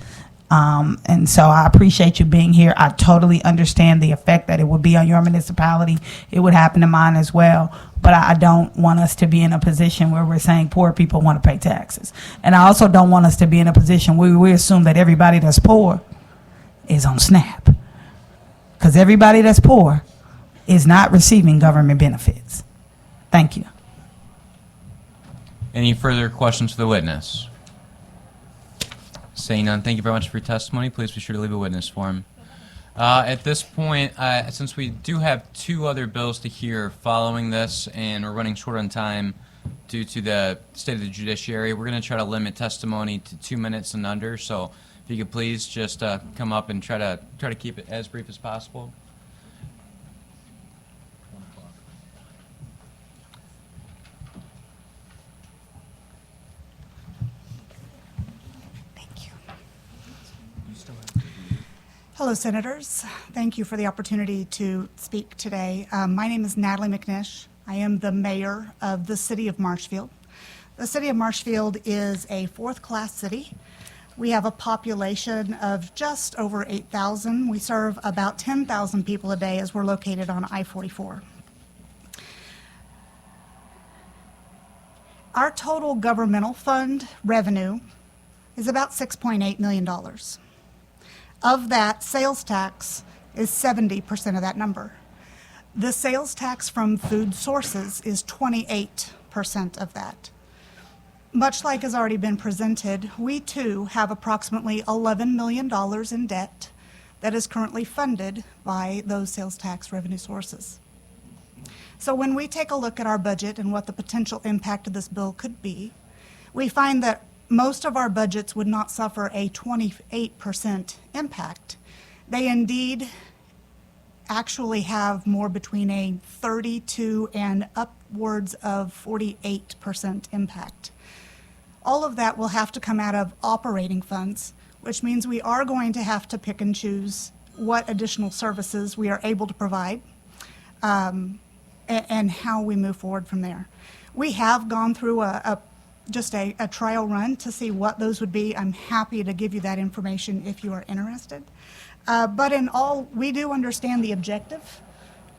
And so I appreciate you being here. I totally understand the effect that it would be on your municipality. It would happen to mine as well. But I don't want us to be in a position where we're saying poor people want to pay taxes. And I also don't want us to be in a position where we assume that everybody that's poor is on SNAP. Because everybody that's poor is not receiving government benefits. Thank you. Any further questions for the witness? Seeing none, thank you very much for your testimony. Please be sure to leave a witness form. At this point, since we do have two other bills to hear following this, and we're running short on time due to the state of the judiciary, we're going to try to limit testimony to 2 minutes and under. So if you could please just come up and try to keep it as brief as possible. Hello, Senators. Thank you for the opportunity to speak today. My name is Natalie McNish. I am the mayor of the city of Marshfield. The city of Marshfield is a fourth-class city. We have a population of just over 8,000. We serve about 10,000 people a day as we're located on I-44. Our total governmental fund revenue is about $6.8 million. Of that, sales tax is 70% of that number. The sales tax from food sources is 28% of that. Much like has already been presented, we too have approximately $11 million in debt that is currently funded by those sales tax revenue sources. So when we take a look at our budget and what the potential impact of this bill could be, we find that most of our budgets would not suffer a 28% impact. They indeed actually have more between a 32 and upwards of 48% impact. All of that will have to come out of operating funds, which means we are going to have to pick and choose what additional services we are able to provide and how we move forward from there. We have gone through just a trial run to see what those would be. I'm happy to give you that information if you are interested. But in all, we do understand the objective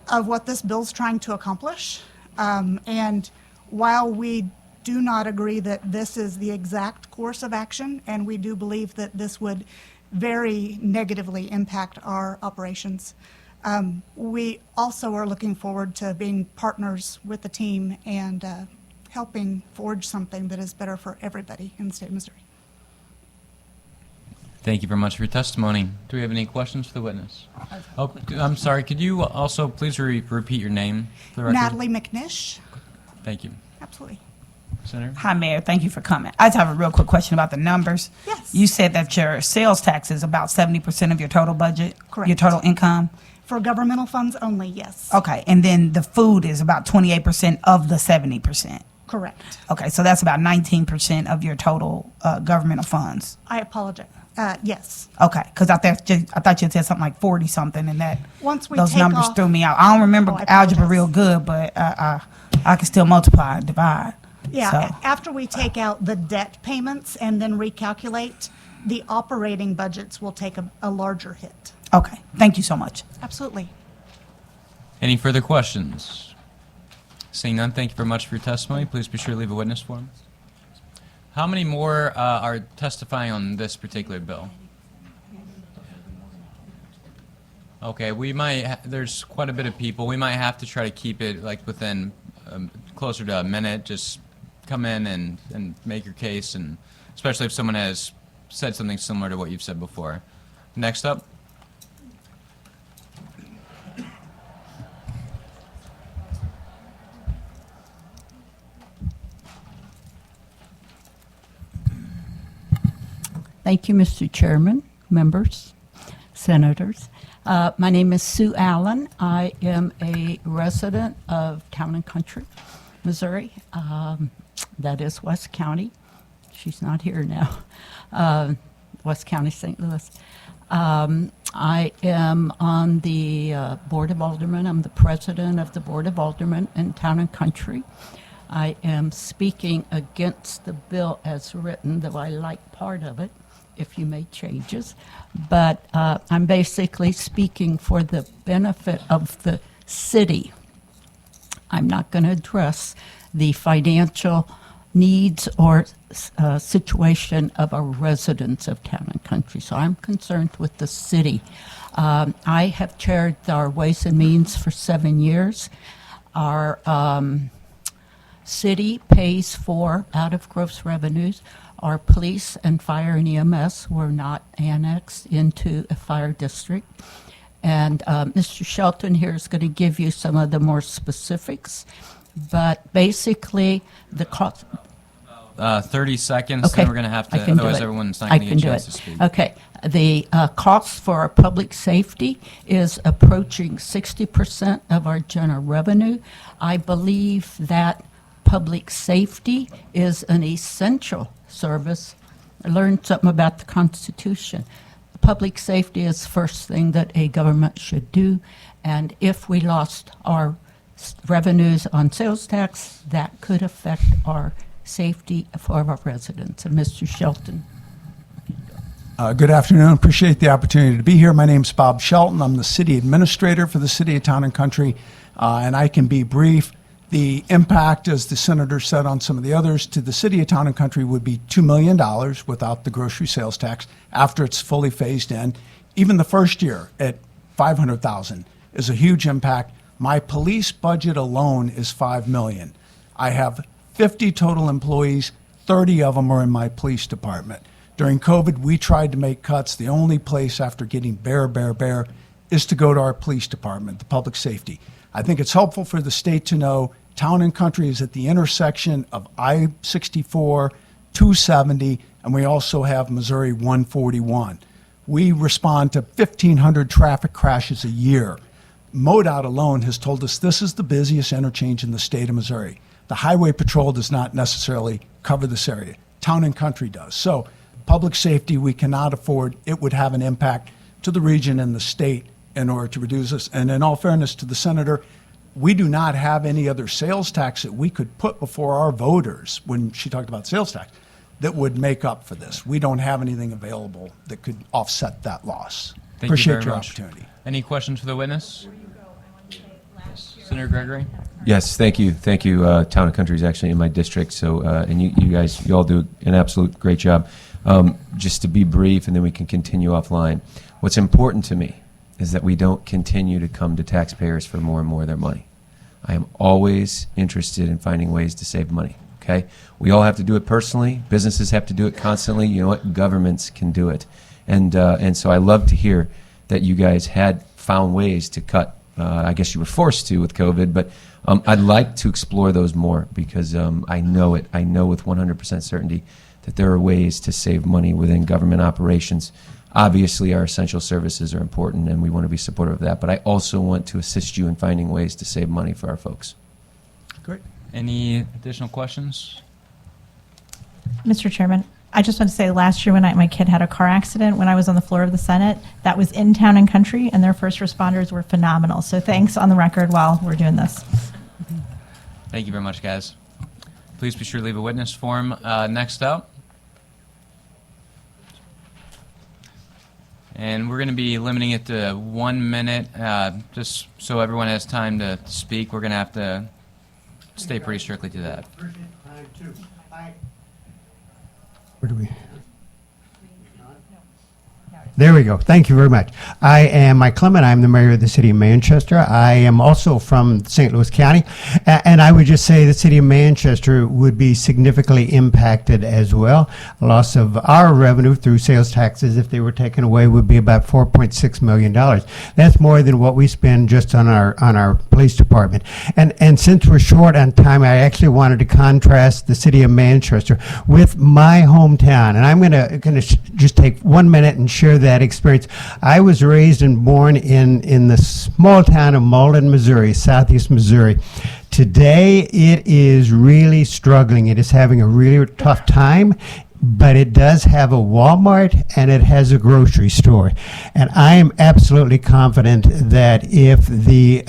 of what this bill's trying to accomplish. And while we do not agree that this is the exact course of action, and we do believe that this would very negatively impact our operations, we also are looking forward to being partners with the team and helping forge something that is better for everybody in the state of Missouri. Thank you very much for your testimony. Do we have any questions for the witness? Oh, I'm sorry. Could you also please repeat your name for the record? Natalie McNish. Thank you. Absolutely. Senator? Hi, Mayor. Thank you for coming. I just have a real quick question about the numbers. Yes. You said that your sales tax is about 70% of your total budget? Correct. Your total income? For governmental funds only, yes. Okay. And then the food is about 28% of the 70%? Correct. Okay. So that's about 19% of your total governmental funds? I apologize. Yes. Okay. Because I thought you said something like 40-something, and that Once we those take numbers off- threw me out. I don't remember I algebra apologize. real good, but I can still multiply and divide. Yeah, So. after we take out the debt payments and then recalculate, the operating budgets will take a larger hit. Okay. Thank you so much. Absolutely. Any further questions? Seeing none, thank you very much for your testimony. Please be sure to leave a witness form. How many more are testifying on this particular bill? Okay, there's quite a bit of people. We might have to try to keep it like within closer to a minute. Just come in and make your case, and especially if someone has said something similar to what you've said before. Next up. Thank you, Mr. Chairman, members, senators. My name is Sue Allen. I am a resident of Town and Country, Missouri. That is West County. She's not here now. West County, St. Louis. I am on the Board of Aldermen. I'm the president of the Board of Aldermen in Town and Country. I am speaking against the bill as written, though I like part of it, if you made changes. But I'm basically speaking for the benefit of the city. I'm not going to address the financial needs or situation of our residents of Town and Country. So I'm concerned with the city. I have chaired our Ways and Means for 7 years. Our city pays for, out of gross revenues, our police and fire and EMS were not annexed into a fire district. And Mr. Shelton here is going to give you some of the more specifics. But basically, the cost... 30 seconds, okay. Then we're going to have to, otherwise everyone's not going to get a chance to speak. Okay. The cost for our public safety is approaching 60% of our general revenue. I believe that public safety is an essential service. I learned something about the Constitution. Public safety is the first thing that a government should do, and if we lost our revenues on sales tax, that could affect our safety for our residents. And Mr. Shelton. Good afternoon. Appreciate the opportunity to be here. My name's Bob Shelton. I'm the city administrator for the city of Town and Country, and I can be brief. The impact, as the senator said on some of the others, to the city of Town and Country would be $2 million without the grocery sales tax after it's fully phased in. Even the first year at $500,000 is a huge impact. My police budget alone is $5 million. I have 50 total employees, 30 of them are in my police department. During COVID, we tried to make cuts. The only place after getting bare is to go to our police department, the public safety. I think it's helpful for the state to know Town and Country is at the intersection of I-64, 270, and we also have Missouri 141. We respond to 1,500 traffic crashes a year. MoDOT alone has told us this is the busiest interchange in the state of Missouri. The Highway Patrol does not necessarily cover this area. Town and Country does. So public safety, we cannot afford. It would have an impact to the region and the state in order to reduce this. And in all fairness to the senator, we do not have any other sales tax that we could put before our voters when she talked about sales tax that would make up for this. We don't have anything available that could offset that loss. Thank Appreciate you very your much. opportunity. Any questions for the witness? Senator Gregory? Yes, thank you. Thank you. Town and Country is actually in my district, so and you guys, you all do an absolute great job. Just to be brief, and then we can continue offline. What's important to me is that we don't continue to come to taxpayers for more and more of their money. I am always interested in finding ways to save money. Okay, we all have to do it personally. Businesses have to do it constantly. You know what? Governments can do it, and so I love to hear that you guys had found ways to cut. I guess you were forced to with COVID, but I'd like to explore those more because I know it. I know with 100% certainty that there are ways to save money within government operations. Obviously, our essential services are important, and we want to be supportive of that. But I also want to assist you in finding ways to save money for our folks. Great. Any additional questions? Mr. Chairman, I just want to say last year when my kid had a car accident, when I was on the floor of the Senate, that was in Town and Country, and their first responders were phenomenal. So thanks on the record while we're doing this. Thank you very much, guys. Please be sure to leave a witness form. Next up. And we're going to be limiting it to 1 minute, just so everyone has time to speak. We're going to have to stay pretty strictly to that. Where do we? There we go. Thank you very much. I am Mike Clement. I'm the mayor of the city of Manchester. I am also from St. Louis County. And I would just say the city of Manchester would be significantly impacted as well. Loss of our revenue through sales taxes, if they were taken away, would be about $4.6 million. That's more than what we spend just on our police department. And since we're short on time, I actually wanted to contrast the city of Manchester with my hometown. And I'm going to just take 1 minute and share that experience. I was raised and born in the small town of Malden, Missouri, southeast Missouri. Today, it is really struggling. It is having a really tough time, but it does have a Walmart and it has a grocery store. And I am absolutely confident that if the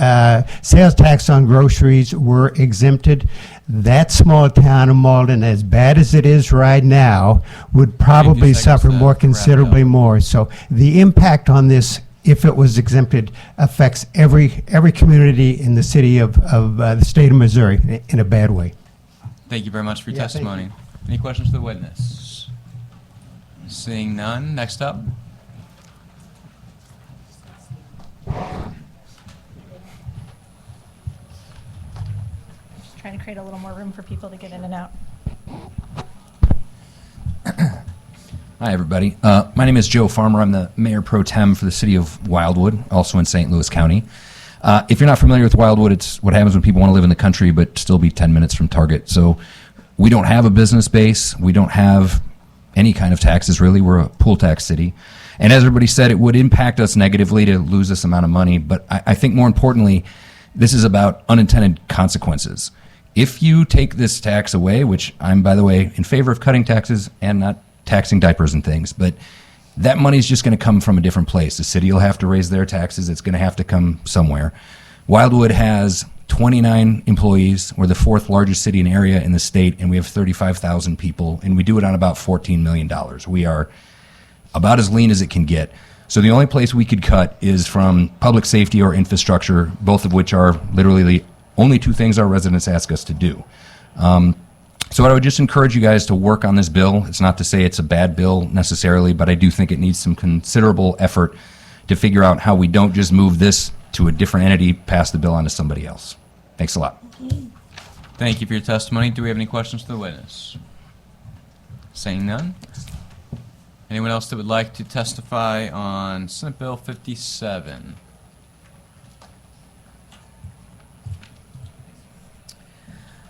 sales tax on groceries were exempted, that small town of Malden, as bad as it is right now, would probably suffer more considerably more. So the impact on this, if it was exempted, affects every community in the city of the state of Missouri in a bad way. Thank you very much for your testimony. Any questions for the witness? Seeing none, next up. Trying to create a little more room for people to get in and out. Hi, everybody. My name is Joe Farmer. I'm the Mayor Pro Tem for the City of Wildwood, also in St. Louis County. If you're not familiar with Wildwood, it's what happens when people want to live in the country but still be 10 minutes from Target. So we don't have a business base. We don't have any kind of taxes, really. We're a pool tax city. And as everybody said, it would impact us negatively to lose this amount of money. But I think more importantly, this is about unintended consequences. If you take this tax away, which I'm, by the way, in favor of cutting taxes and not taxing diapers and things, but that money is just going to come from a different place. The city will have to raise their taxes. It's going to have to come somewhere. Wildwood has 29 employees. We're the fourth largest city in area in the state, and we have 35,000 people, and we do it on about $14 million. We are about as lean as it can get. So the only place we could cut is from public safety or infrastructure, both of which are literally the only two things our residents ask us to do. So I would just encourage you guys to work on this bill. It's not to say it's a bad bill necessarily, but I do think it needs some considerable effort to figure out how we don't just move this to a different entity, pass the bill on to somebody else. Thanks a lot. Thank you for your testimony. Do we have any questions for the witness? Saying none. Anyone else that would like to testify on Senate Bill 57?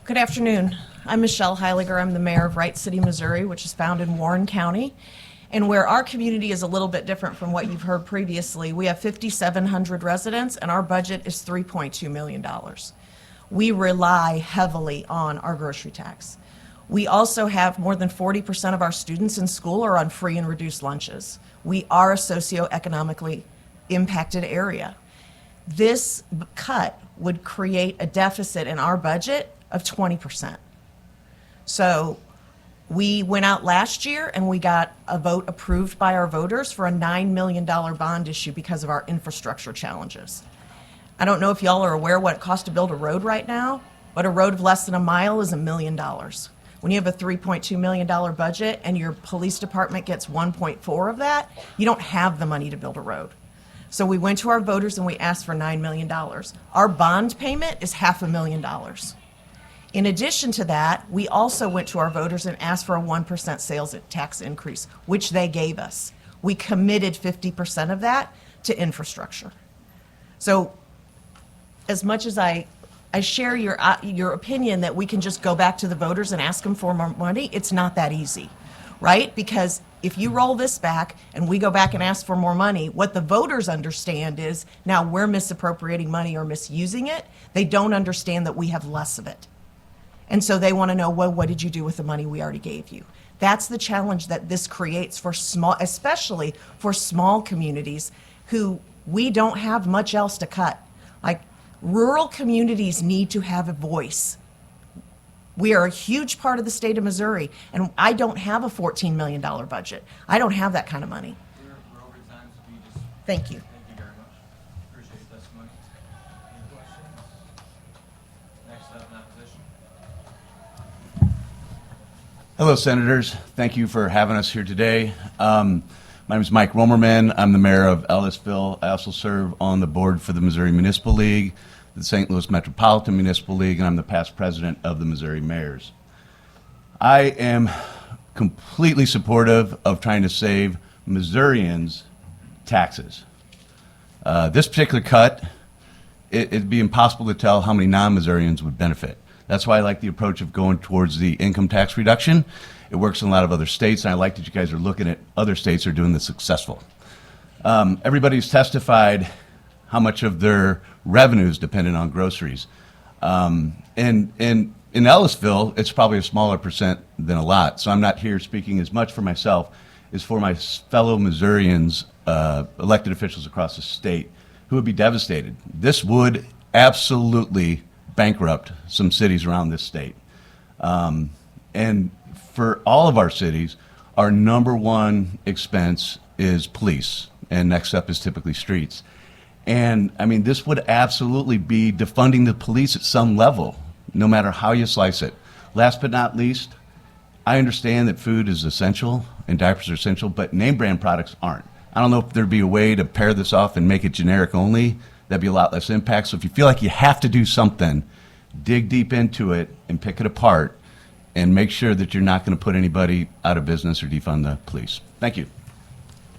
Good afternoon. I'm Michelle Heiliger. I'm the mayor of Wright City, Missouri, which is found in Warren County. And where our community is a little bit different from what you've heard previously, we have 5,700 residents and our budget is $3.2 million. We rely heavily on our grocery tax. We also have more than 40% of our students in school are on free and reduced lunches. We are a socioeconomically impacted area. This cut would create a deficit in our budget of 20%. So we went out last year and we got a vote approved by our voters for a $9 million bond issue because of our infrastructure challenges. I don't know if y'all are aware what it costs to build a road right now, but a road of less than a mile is $1 million. When you have a $3.2 million budget and your police department gets 1.4 of that, you don't have the money to build a road. So we went to our voters and we asked for $9 million. Our bond payment is $500,000. In addition to that, we also went to our voters and asked for a 1% sales tax increase, which they gave us. We committed 50% of that to infrastructure. So as much as I share your opinion that we can just go back to the voters and ask them for more money, it's not that easy, right? Because if you roll this back and we go back and ask for more money, what the voters understand is now we're misappropriating money or misusing it. They don't understand that we have less of it. And so they want to know, well, what did you do with the money we already gave you? That's the challenge that this creates for small, especially for small communities who we don't have much else to cut. Like rural communities need to have a voice. We are a huge part of the state of Missouri, and I don't have a $14 million budget. I don't have that kind of money. Thank you. Thank you very much. Appreciate your testimony. Any questions? Next up in opposition. Hello, Senators. Thank you for having us here today. My My name is Mike Romerman. I'm the mayor of Ellisville. I also serve on the board for the Missouri Municipal League, the St. Louis Metropolitan Municipal League, and I'm the past president of the Missouri Mayors. I am completely supportive of trying to save Missourians taxes. This particular cut, it'd be impossible to tell how many non-Missourians would benefit. That's why I like the approach of going towards the income tax reduction. It works in a lot of other states, and I like that you guys are looking at other states that are doing this successful. Everybody's testified how much of their revenue is dependent on groceries. And in Ellisville, it's probably a smaller percent than a lot, so I'm not here speaking as much for myself as for my fellow Missourians, elected officials across the state, who would be devastated. This would absolutely bankrupt some cities around this state. And for all of our cities, our number one expense is police, and next up is typically streets. And I mean, this would absolutely be defunding the police at some level, no matter how you slice it. Last but not least, I understand that food is essential and diapers are essential, but name brand products aren't. I don't know if there'd be a way to pair this off and make it generic only. That'd be a lot less impact. So if you feel like you have to do something, dig deep into it and pick it apart and make sure that you're not going to put anybody out of business or defund the police. Thank you.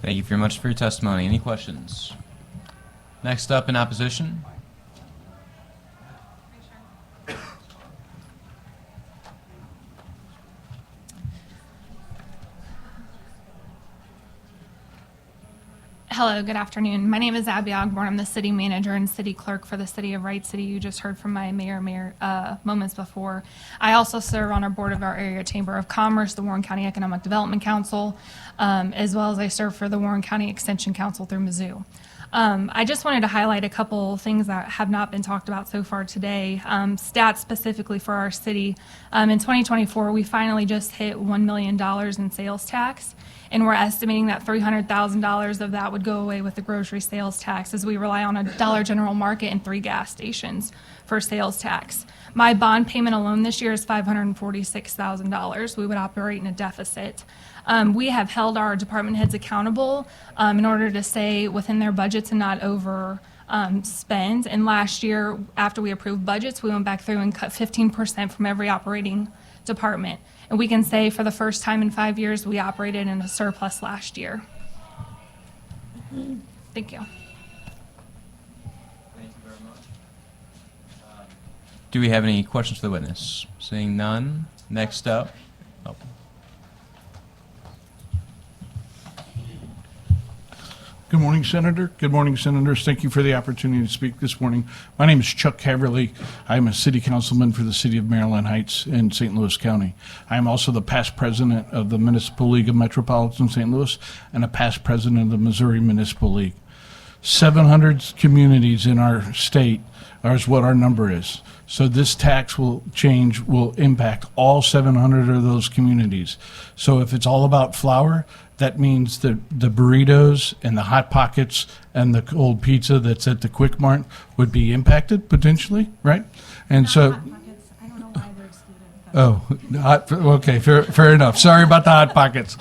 Thank you very much for your testimony. Any questions? Next up in opposition. Hello, good afternoon. My name is Abby Ogborn. I'm the city manager and city clerk for the city of Wright City. You just heard from my mayor moments before. I also serve on our board of our area chamber of commerce, the Warren County Economic Development Council, as well as I serve for the Warren County Extension Council through Mizzou. I just wanted to highlight a couple things that have not been talked about so far today. Stats specifically for our city. In 2024, we finally just hit $1 million in sales tax, and we're estimating that $300,000 of that would go away with the grocery sales tax, as we rely on a Dollar General Market and 3 gas stations for sales tax. My bond payment alone this year is $546,000. We would operate in a deficit. We have held our department heads accountable in order to stay within their budgets and not over spend. And last year, after we approved budgets, we went back through and cut 15% from every operating department. And we can say for the first time in 5 years, we operated in a surplus last year. Thank you. Do we have any questions for the witness? Seeing none. Next up. Oh. Good morning, Senator. Good morning, Senators. Thank you for the opportunity to speak this morning. My name is Chuck Haverly. I'm a city councilman for the city of Maryland Heights in St. Louis County. I am also the past president of the Municipal League of Metropolitan St. Louis and a past president of the Missouri Municipal League. 700 communities in our state is what our number is. So this tax will impact all 700 of those communities. So if it's all about flour, that means that the burritos and the Hot Pockets and the cold pizza that's at the Quick Mart would be impacted potentially, right? And so, okay, fair enough. Sorry about the Hot Pockets.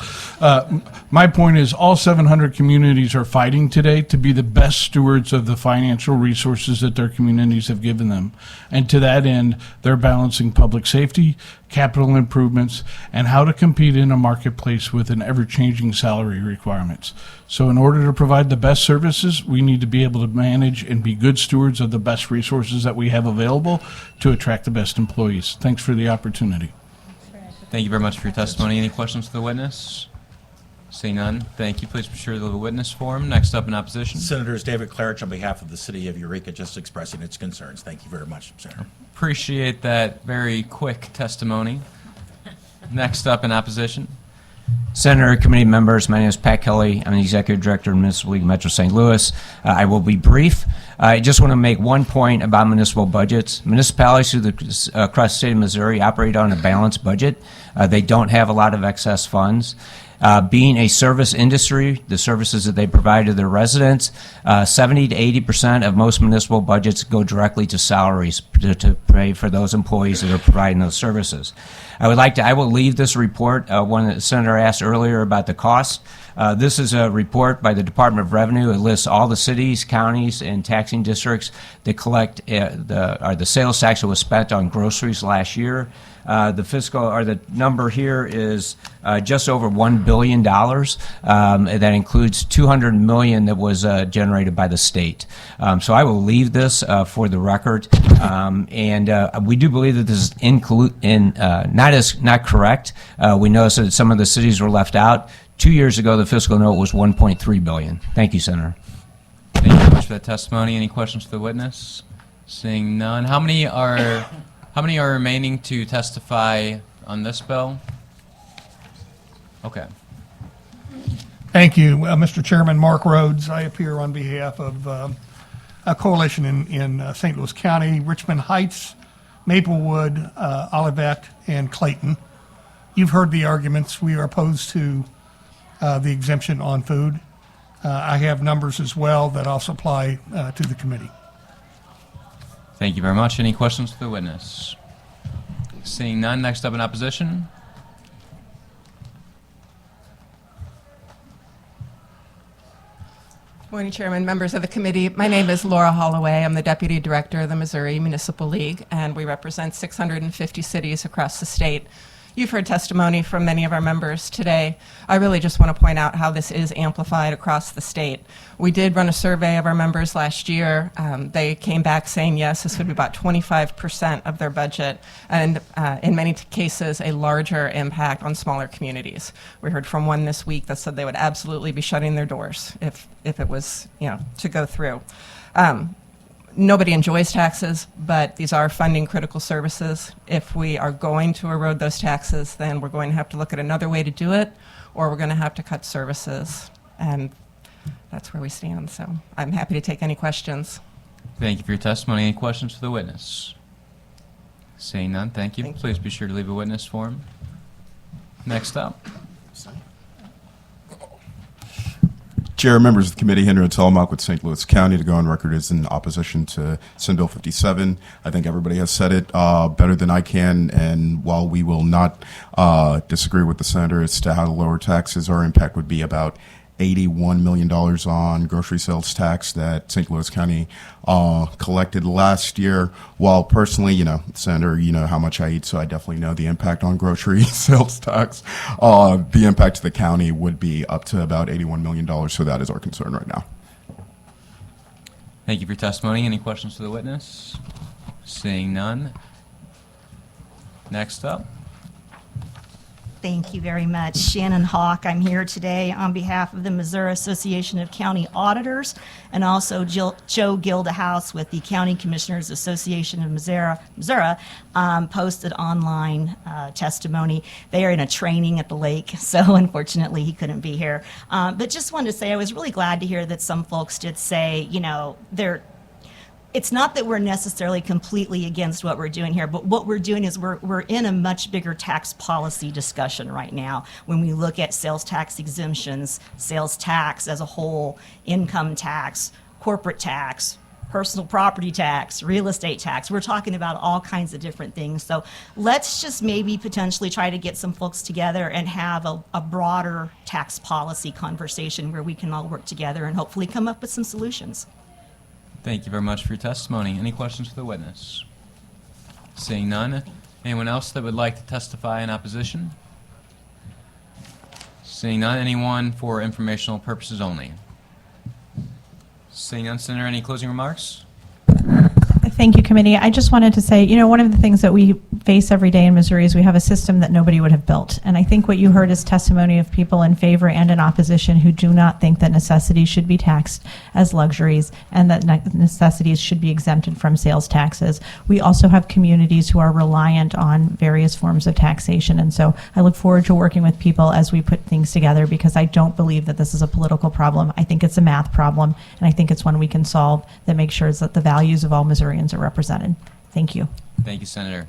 My point is all 700 communities are fighting today to be the best stewards of the financial resources that their communities have given them. And to that end, they're balancing public safety, capital improvements, and how to compete in a marketplace with an ever-changing salary requirements. So in order to provide the best services, we need to be able to manage and be good stewards of the best resources that we have available to attract the best employees. Thanks for the opportunity. Thank you very much for your testimony. Any questions to the witness? Seeing none, thank you. Please be sure to the witness forum. Next up in opposition. Senators David Clarich on behalf of the city of Eureka, just expressing its concerns. Thank you very much, Senator. Appreciate that very quick testimony. Next up in opposition. Senator, committee members, my name is Pat Kelly. I'm the Executive Director of Municipal League Metro St. Louis. I will be brief. I just want to make one point about municipal budgets. Municipalities across the state of Missouri operate on a balanced budget. They don't have a lot of excess funds. Being a service industry, the services that they provide to their residents, 70 to 80% of most municipal budgets go directly to salaries to pay for those employees that are providing those services. I will leave this report, one that the Senator asked earlier about the cost. This is a report by the Department of Revenue. It lists all the cities, counties, and taxing districts that collect the sales tax that was spent on groceries last year. The number here is just over $1 billion. That includes $200 million that was generated by the state. So I will leave this for the record, and we do believe that this is not correct. We noticed that some of the cities were left out. 2 years ago, the fiscal note was $1.3 billion. Thank you, Senator. Thank you very much for that testimony. Any questions for the witness? Seeing none. How many are remaining to testify on this bill? Okay. Thank you, Mr. Chairman. Mark Rhodes. I appear on behalf of a coalition in St. Louis County, Richmond Heights, Maplewood, Olivet, and Clayton. You've heard the arguments. We are opposed to the exemption on food. I have numbers as well that I'll supply to the committee. Thank you very much. Any questions for the witness? Seeing none, next up in opposition. Morning, Chairman, members of the committee. My name is Laura Holloway. I'm the Deputy Director of the Missouri Municipal League, and we represent 650 cities across the state. You've heard testimony from many of our members today. I really just want to point out how this is amplified across the state. We did run a survey of our members last year. They came back saying yes, this would be about 25% of their budget, and in many cases, a larger impact on smaller communities. We heard from one this week that said they would absolutely be shutting their doors if it was, to go through. Nobody enjoys taxes, but these are funding critical services. If we are going to erode those taxes, then we're going to have to look at another way to do it, or we're going to have to cut services. And that's where we stand. So I'm happy to take any questions. Thank you for your testimony. Any questions for the witness? Seeing none, thank you. Please be sure to leave a witness form. Next up. Chair, members of the committee, Henry Telemack with St. Louis County to go on record as in opposition to Senate Bill 57. I think everybody has said it better than I can, and while we will not disagree with the senator as to how to lower taxes, our impact would be about $81 million on grocery sales tax that St. Louis County collected last year. While personally, Senator, you know how much I eat, so I definitely know the impact on grocery sales tax. The impact to the county would be up to about $81 million, so that is our concern right now. Thank you for your testimony. Any questions for the witness? Seeing none. Next up. Thank you very much. Shannon Hawk. I'm here today on behalf of the Missouri Association of County Auditors and also Joe Gildahouse with the County Commissioners Association of Missouri posted online testimony. They are in a training at the lake, so unfortunately he couldn't be here. But just wanted to say I was really glad to hear that some folks did say, it's not that we're necessarily completely against what we're doing here, but what we're doing is we're in a much bigger tax policy discussion right now when we look at sales tax exemptions, sales tax as a whole, income tax, corporate tax, personal property tax, real estate tax. We're talking about all kinds of different things. So let's just maybe potentially try to get some folks together and have a broader tax policy conversation where we can all work together and hopefully come up with some solutions. Thank you very much for your testimony. Any questions for the witness? Seeing none. Anyone else that would like to testify in opposition? Seeing none. Anyone for informational purposes only? Seeing none. Senator, any closing remarks? Thank you, committee. I just wanted to say, one of the things that we face every day in Missouri is we have a system that nobody would have built. And I think what you heard is testimony of people in favor and in opposition who do not think that necessities should be taxed as luxuries and that necessities should be exempted from sales taxes. We also have communities who are reliant on various forms of taxation. And so I look forward to working with people as we put things together because I don't believe that this is a political problem. I think it's a math problem, and I think it's one we can solve that makes sure that the values of all Missourians are represented. Thank you. Thank you, Senator.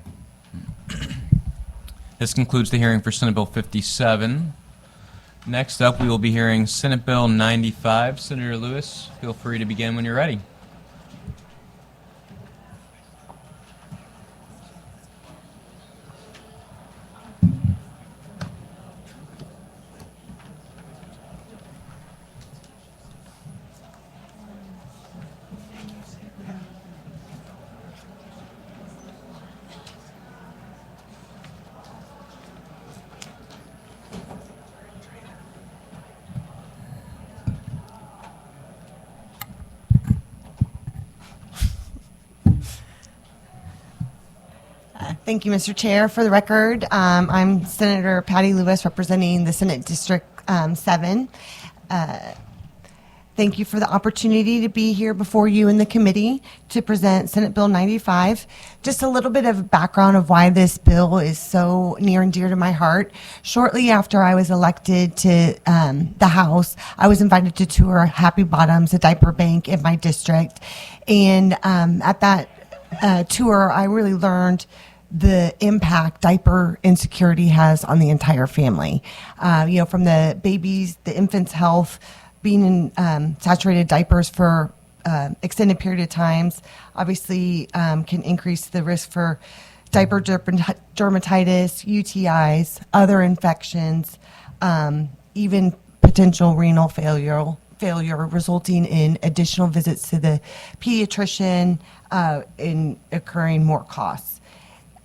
This concludes the hearing for Senate Bill 57. Next up, we will be hearing Senate Bill 95. Senator Lewis, feel free to begin when you're ready. Thank you, Mr. Chair. For the record, I'm Senator Patty Lewis, representing the Senate District 7. Thank you for the opportunity to be here before you in the committee to present Senate Bill 95. Just a little bit of background of why this bill is so near and dear to my heart. Shortly after I was elected to the House, I was invited to tour Happy Bottoms, a diaper bank in my district. And at that tour, I really learned the impact diaper insecurity has on the entire family. From the babies, the infant's health, being in saturated diapers for extended period of times, obviously can increase the risk for diaper dermatitis, UTIs, other infections, even potential renal failure resulting in additional visits to the pediatrician, in occurring more costs.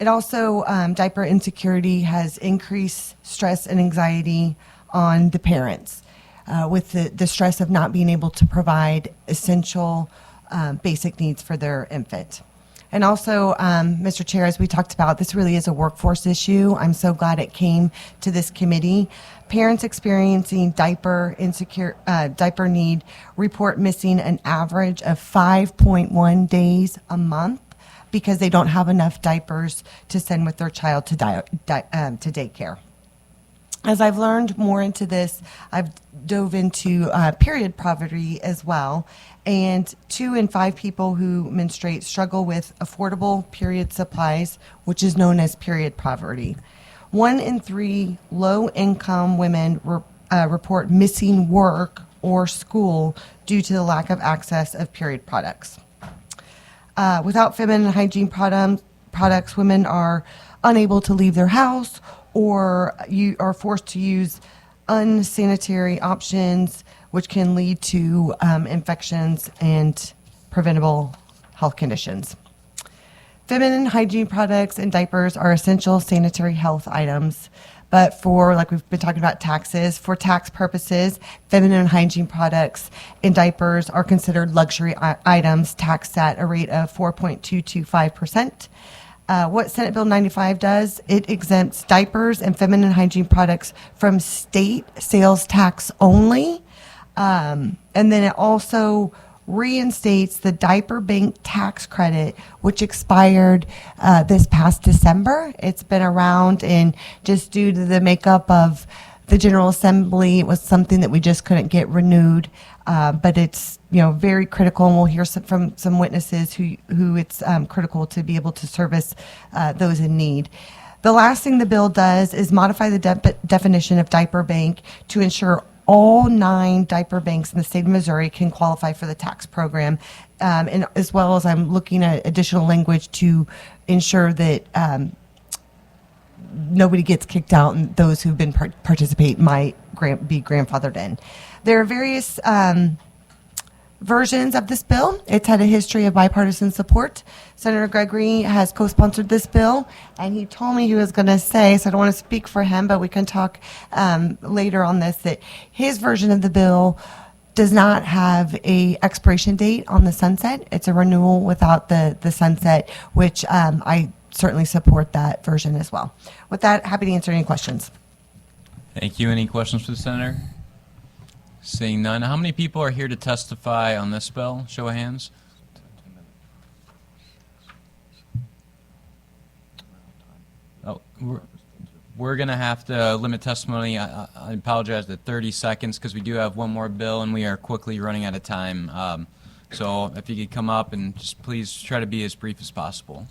It also, diaper insecurity has increased stress and anxiety on the parents with the stress of not being able to provide essential basic needs for their infant. And also, Mr. Chair, as we talked about, this really is a workforce issue. I'm so glad it came to this committee. Parents experiencing diaper need report missing an average of 5.1 days a month because they don't have enough diapers to send with their child to daycare. As I've learned more into this, I've dove into period poverty as well. And 2 in 5 people who menstruate struggle with affordable period supplies, which is known as period poverty. 1 in 3 low-income women report missing work or school due to the lack of access of period products. Without feminine hygiene products, women are unable to leave their house or you are forced to use unsanitary options, which can lead to infections and preventable health conditions. Feminine hygiene products and diapers are essential sanitary health items, but like we've been talking about taxes, for tax purposes, feminine hygiene products and diapers are considered luxury items taxed at a rate of 4.225%. What Senate Bill 95 does, it exempts diapers and feminine hygiene products from state sales tax only. And then it also reinstates the diaper bank tax credit, which expired this past December. It's been around, and just due to the makeup of the General Assembly, it was something that we just couldn't get renewed. But it's very critical, and we'll hear from some witnesses who it's critical to be able to service those in need. The last thing the bill does is modify the definition of diaper bank to ensure all 9 diaper banks in the state of Missouri can qualify for the tax program, and as well as I'm looking at additional language to ensure that nobody gets kicked out and those who've been participate might be grandfathered in. There are various versions of this bill. It's had a history of bipartisan support. Senator Gregory has co-sponsored this bill, and he told me he was going to say, so I don't want to speak for him, but we can talk later on this, that his version of the bill does not have a expiration date on the sunset. It's a renewal without the sunset, which I certainly support that version as well. With that, happy to answer any questions. Thank you. Any questions for the senator? Seeing none, how many people are here to testify on this bill? Show of hands. Oh, we're going to have to limit testimony. I apologize to 30 seconds because we do have one more bill and we are quickly running out of time. So if you could come up and just please try to be as brief as possible.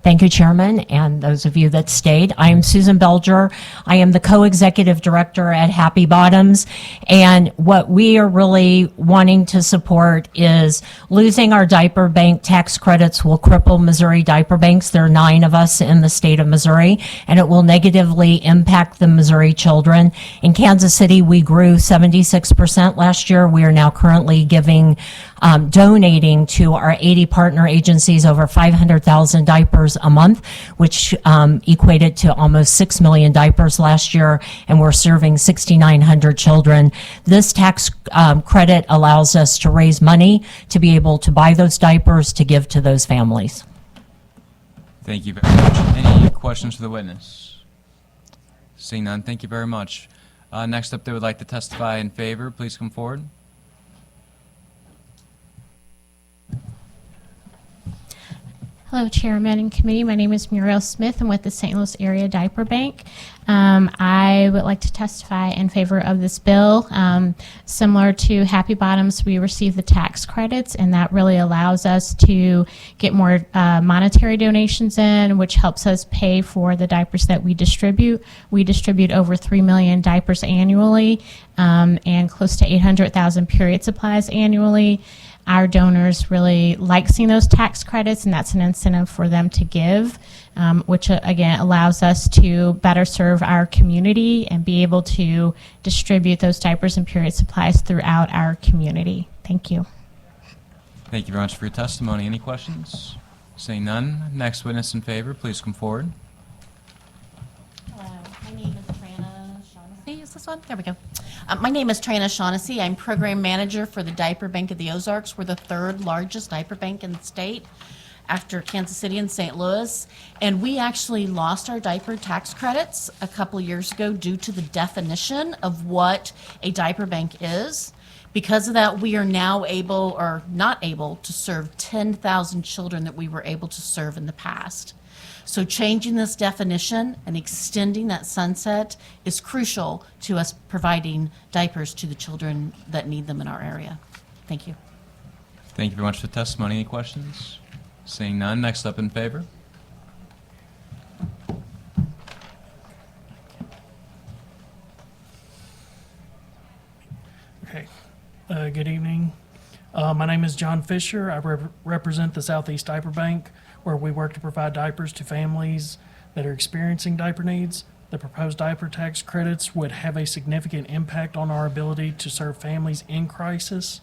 Thank you, Chairman, and those of you that stayed. I am Susan Belger. I am the co-executive director at Happy Bottoms, and what we are really wanting to support is losing our diaper bank tax credits will cripple Missouri diaper banks. There are 9 of us in the state of Missouri, and it will negatively impact the Missouri children. In Kansas City, we grew 76% last year. We are now currently donating to our 80 partner agencies over 500,000 diapers a month, which equated to almost 6 million diapers last year, and we're serving 6,900 children. This tax credit allows us to raise money to be able to buy those diapers to give to those families. Thank you very much. Any questions for the witness? Seeing none, thank you very much. Next up, they would like to testify in favor. Please come forward. Hello, Chairman and Committee. My name is Muriel Smith. I'm with the St. Louis Area Diaper Bank. I would like to testify in favor of this bill. Similar to Happy Bottoms, we receive the tax credits, and that really allows us to get more monetary donations in, which helps us pay for the diapers that we distribute. We distribute over 3 million diapers annually and close to 800,000 period supplies annually. Our donors really like seeing those tax credits, and that's an incentive for them to give, which again allows us to better serve our community and be able to distribute those diapers and period supplies throughout our community. Thank you. Thank you very much for your testimony. Any questions? Seeing none, next witness in favor, please come forward. My name is Trana Shaughnessy. Is this one? There we go. My name is Trana Shaughnessy. I'm program manager for the Diaper Bank of the Ozarks. We're the 3rd largest diaper bank in the state after Kansas City and St. Louis. And we actually lost our diaper tax credits a couple years ago due to the definition of what a diaper bank is. Because of that, we are now able, or not able, to serve 10,000 children that we were able to serve in the past. So changing this definition and extending that sunset is crucial to us providing diapers to the children that need them in our area. Thank you. Thank you very much for the testimony. Any questions? Seeing none, next up in favor. Okay. Good evening. My name is John Fisher. I represent the Southeast Diaper Bank, where we work to provide diapers to families that are experiencing diaper needs. The proposed diaper tax credits would have a significant impact on our ability to serve families in crisis.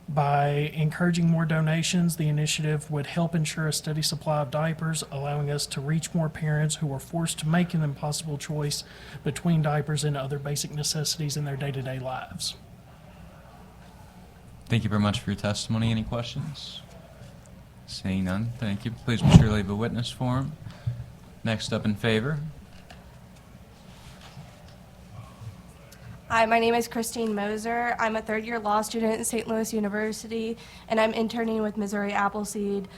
By encouraging more donations, the initiative would help ensure a steady supply of diapers, allowing us to reach more parents who are forced to make an impossible choice between diapers and other basic necessities in their day-to-day lives. Thank you very much for your testimony. Any questions? Seeing none, thank you. Please be sure to leave a witness form. Next up in favor. Hi, my name is Christine Moser. I'm a 3rd-year law student at St. Louis University, and I'm interning with Missouri Appleseed.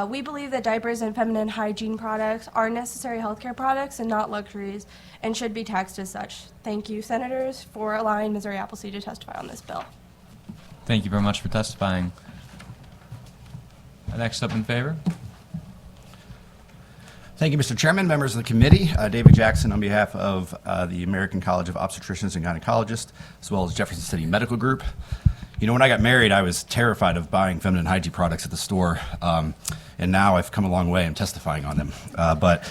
We believe that diapers and feminine hygiene products are necessary healthcare products and not luxuries, and should be taxed as such. Thank you, Senators, for allowing Missouri Appleseed to testify on this bill. Thank you very much for testifying. Next up in favor. Thank you, Mr. Chairman, members of the committee. David Jackson on behalf of the American College of Obstetricians and Gynecologists, as well as Jefferson City Medical Group. You know, when I got married, I was terrified of buying feminine hygiene products at the store, and now I've come a long way. I'm testifying on them. But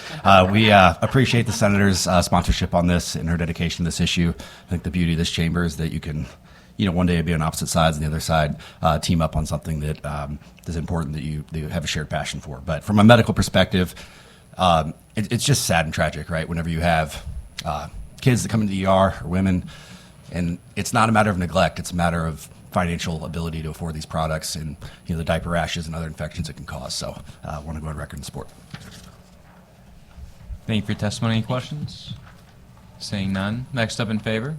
we appreciate the Senator's sponsorship on this and her dedication to this issue. I think the beauty of this chamber is that you can, you know, one day be on opposite sides and the other side team up on something that is important that you have a shared passion for. But from a medical perspective, it's just sad and tragic, right? Whenever you have kids that come into the ER or women, and it's not a matter of neglect, it's a matter of financial ability to afford these products and, you know, the diaper rashes and other infections it can cause. So I want to go on record in support. Thank you for your testimony. Any questions? Seeing none. Next up in favor.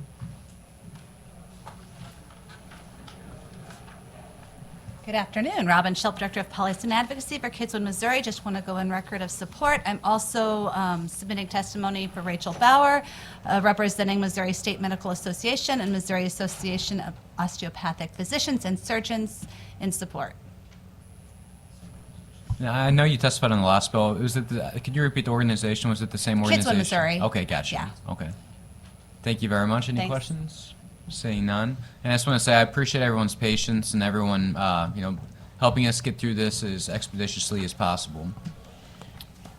Good afternoon. Robin Shelp, Director of Policy and Advocacy for Kidswood, Missouri. Just want to go on record of support. I'm also submitting testimony for Rachel Bauer, representing Missouri State Medical Association and Missouri Association of Osteopathic Physicians and Surgeons in support. Now, I know you testified on the last bill. Could you repeat the organization? Was it the same organization? Kids Win Missouri. Okay, gotcha. Yeah. Okay. Thank you very much. Any Thanks. questions? Seeing none. And I just want to say I appreciate everyone's patience and everyone, helping us get through this as expeditiously as possible.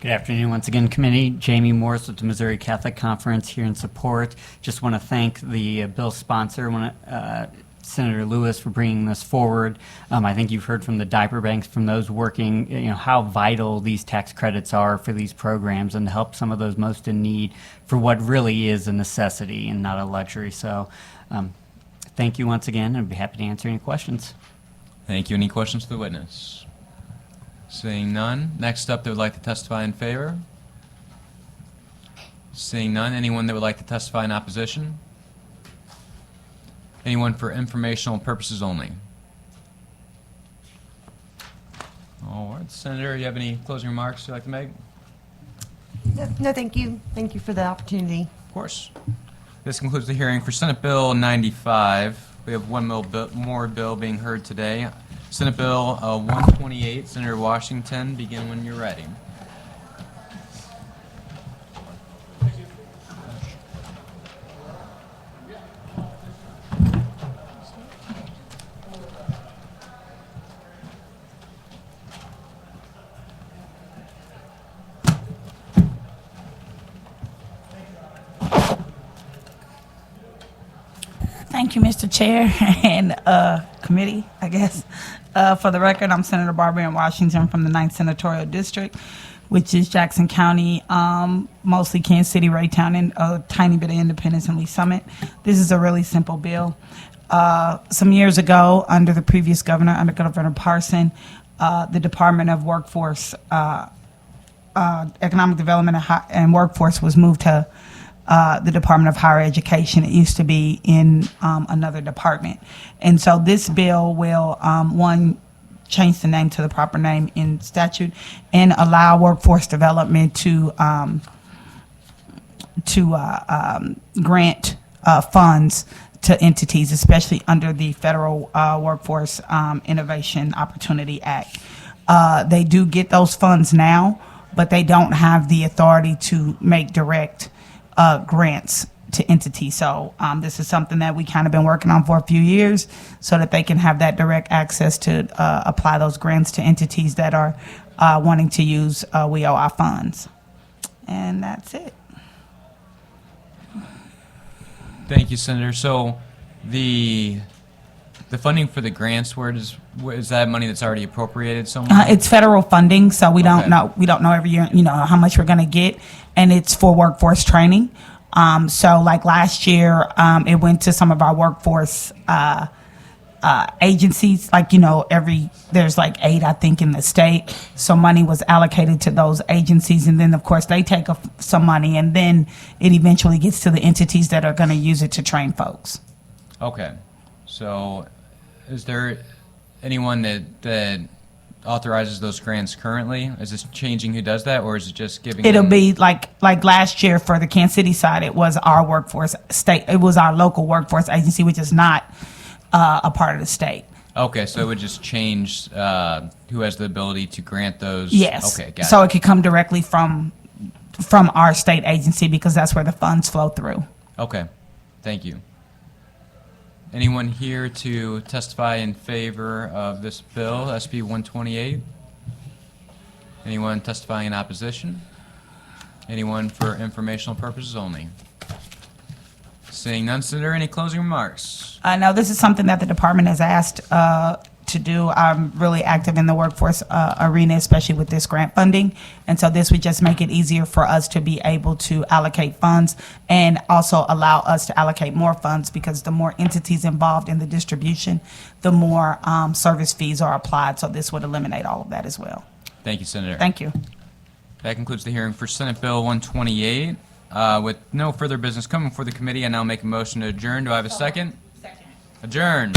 Good afternoon once again, committee. Jamie Morris with the Missouri Catholic Conference here in support. Just want to thank the bill sponsor, Senator Lewis, for bringing this forward. I think you've heard from the diaper banks, from those working, how vital these tax credits are for these programs and to help some of those most in need for what really is a necessity and not a luxury. So thank you once again, and I'd be happy to answer any questions. Thank you. Any questions to the witness? Seeing none. Next up, that would like to testify in favor? Seeing none. Anyone that would like to testify in opposition? Anyone for informational purposes only? All right, Senator, you have any closing remarks you'd like to make? No, thank you. Thank you for the opportunity. Of course. This concludes the hearing for Senate Bill 95. We have one more bill being heard today. Senate Bill 128. Senator Washington, begin when you're ready. Thank you, Mr. Chair and committee, I guess. For the record, I'm Senator Barbara Ann Washington from the 9th Senatorial District, which is Jackson County, mostly Kansas City, Raytown, and a tiny bit of Independence and Lee Summit. This is a really simple bill. Some years ago, under the previous governor, under Governor Parson, the Department of Workforce, Economic Development and Workforce was moved to the Department of Higher Education. It used to be in another department. And so this bill will, one, change the name to the proper name in statute and allow workforce development to grant funds to entities, especially under the Federal Workforce Innovation Opportunity Act. They do get those funds now, but they don't have the authority to make direct grants to entities. So this is something that we kind of been working on for a few years so that they can have that direct access to apply those grants to entities that are wanting to use WEOI funds. And that's it. Thank you, Senator. So the funding for the grants, where is that money that's already appropriated somewhere? It's federal funding, so we don't Okay. know. We don't know every year, how much we're going to get, and it's for workforce training. So, like last year, it went to some of our workforce agencies. There's like 8, I think, in the state. So money was allocated to those agencies, and then of course they take some money, and then it eventually gets to the entities that are going to use it to train folks. Okay. So is there anyone that authorizes those grants currently? Is this changing who does that, or is it just giving It'll them- be like last year for the Kansas City side, it was our workforce state. It was our local workforce agency, which is not a part of the state. Okay, so it would just change who has the ability to grant those? Yes. Okay, got So it. it could come directly from our state agency because that's where the funds flow through. Okay, thank you. Anyone here to testify in favor of this bill, SB 128? Anyone testifying in opposition? Anyone for informational purposes only? Seeing none, Senator, any closing remarks? No, this is something that the department has asked to do. I'm really active in the workforce arena, especially with this grant funding. And so this would just make it easier for us to be able to allocate funds and also allow us to allocate more funds, because the more entities involved in the distribution, the more service fees are applied. So this would eliminate all of that as well. Thank you, Senator. Thank you. That concludes the hearing for Senate Bill 128. With no further business coming before the committee, I now make a motion to adjourn. Do I have a second? Second. Adjourn.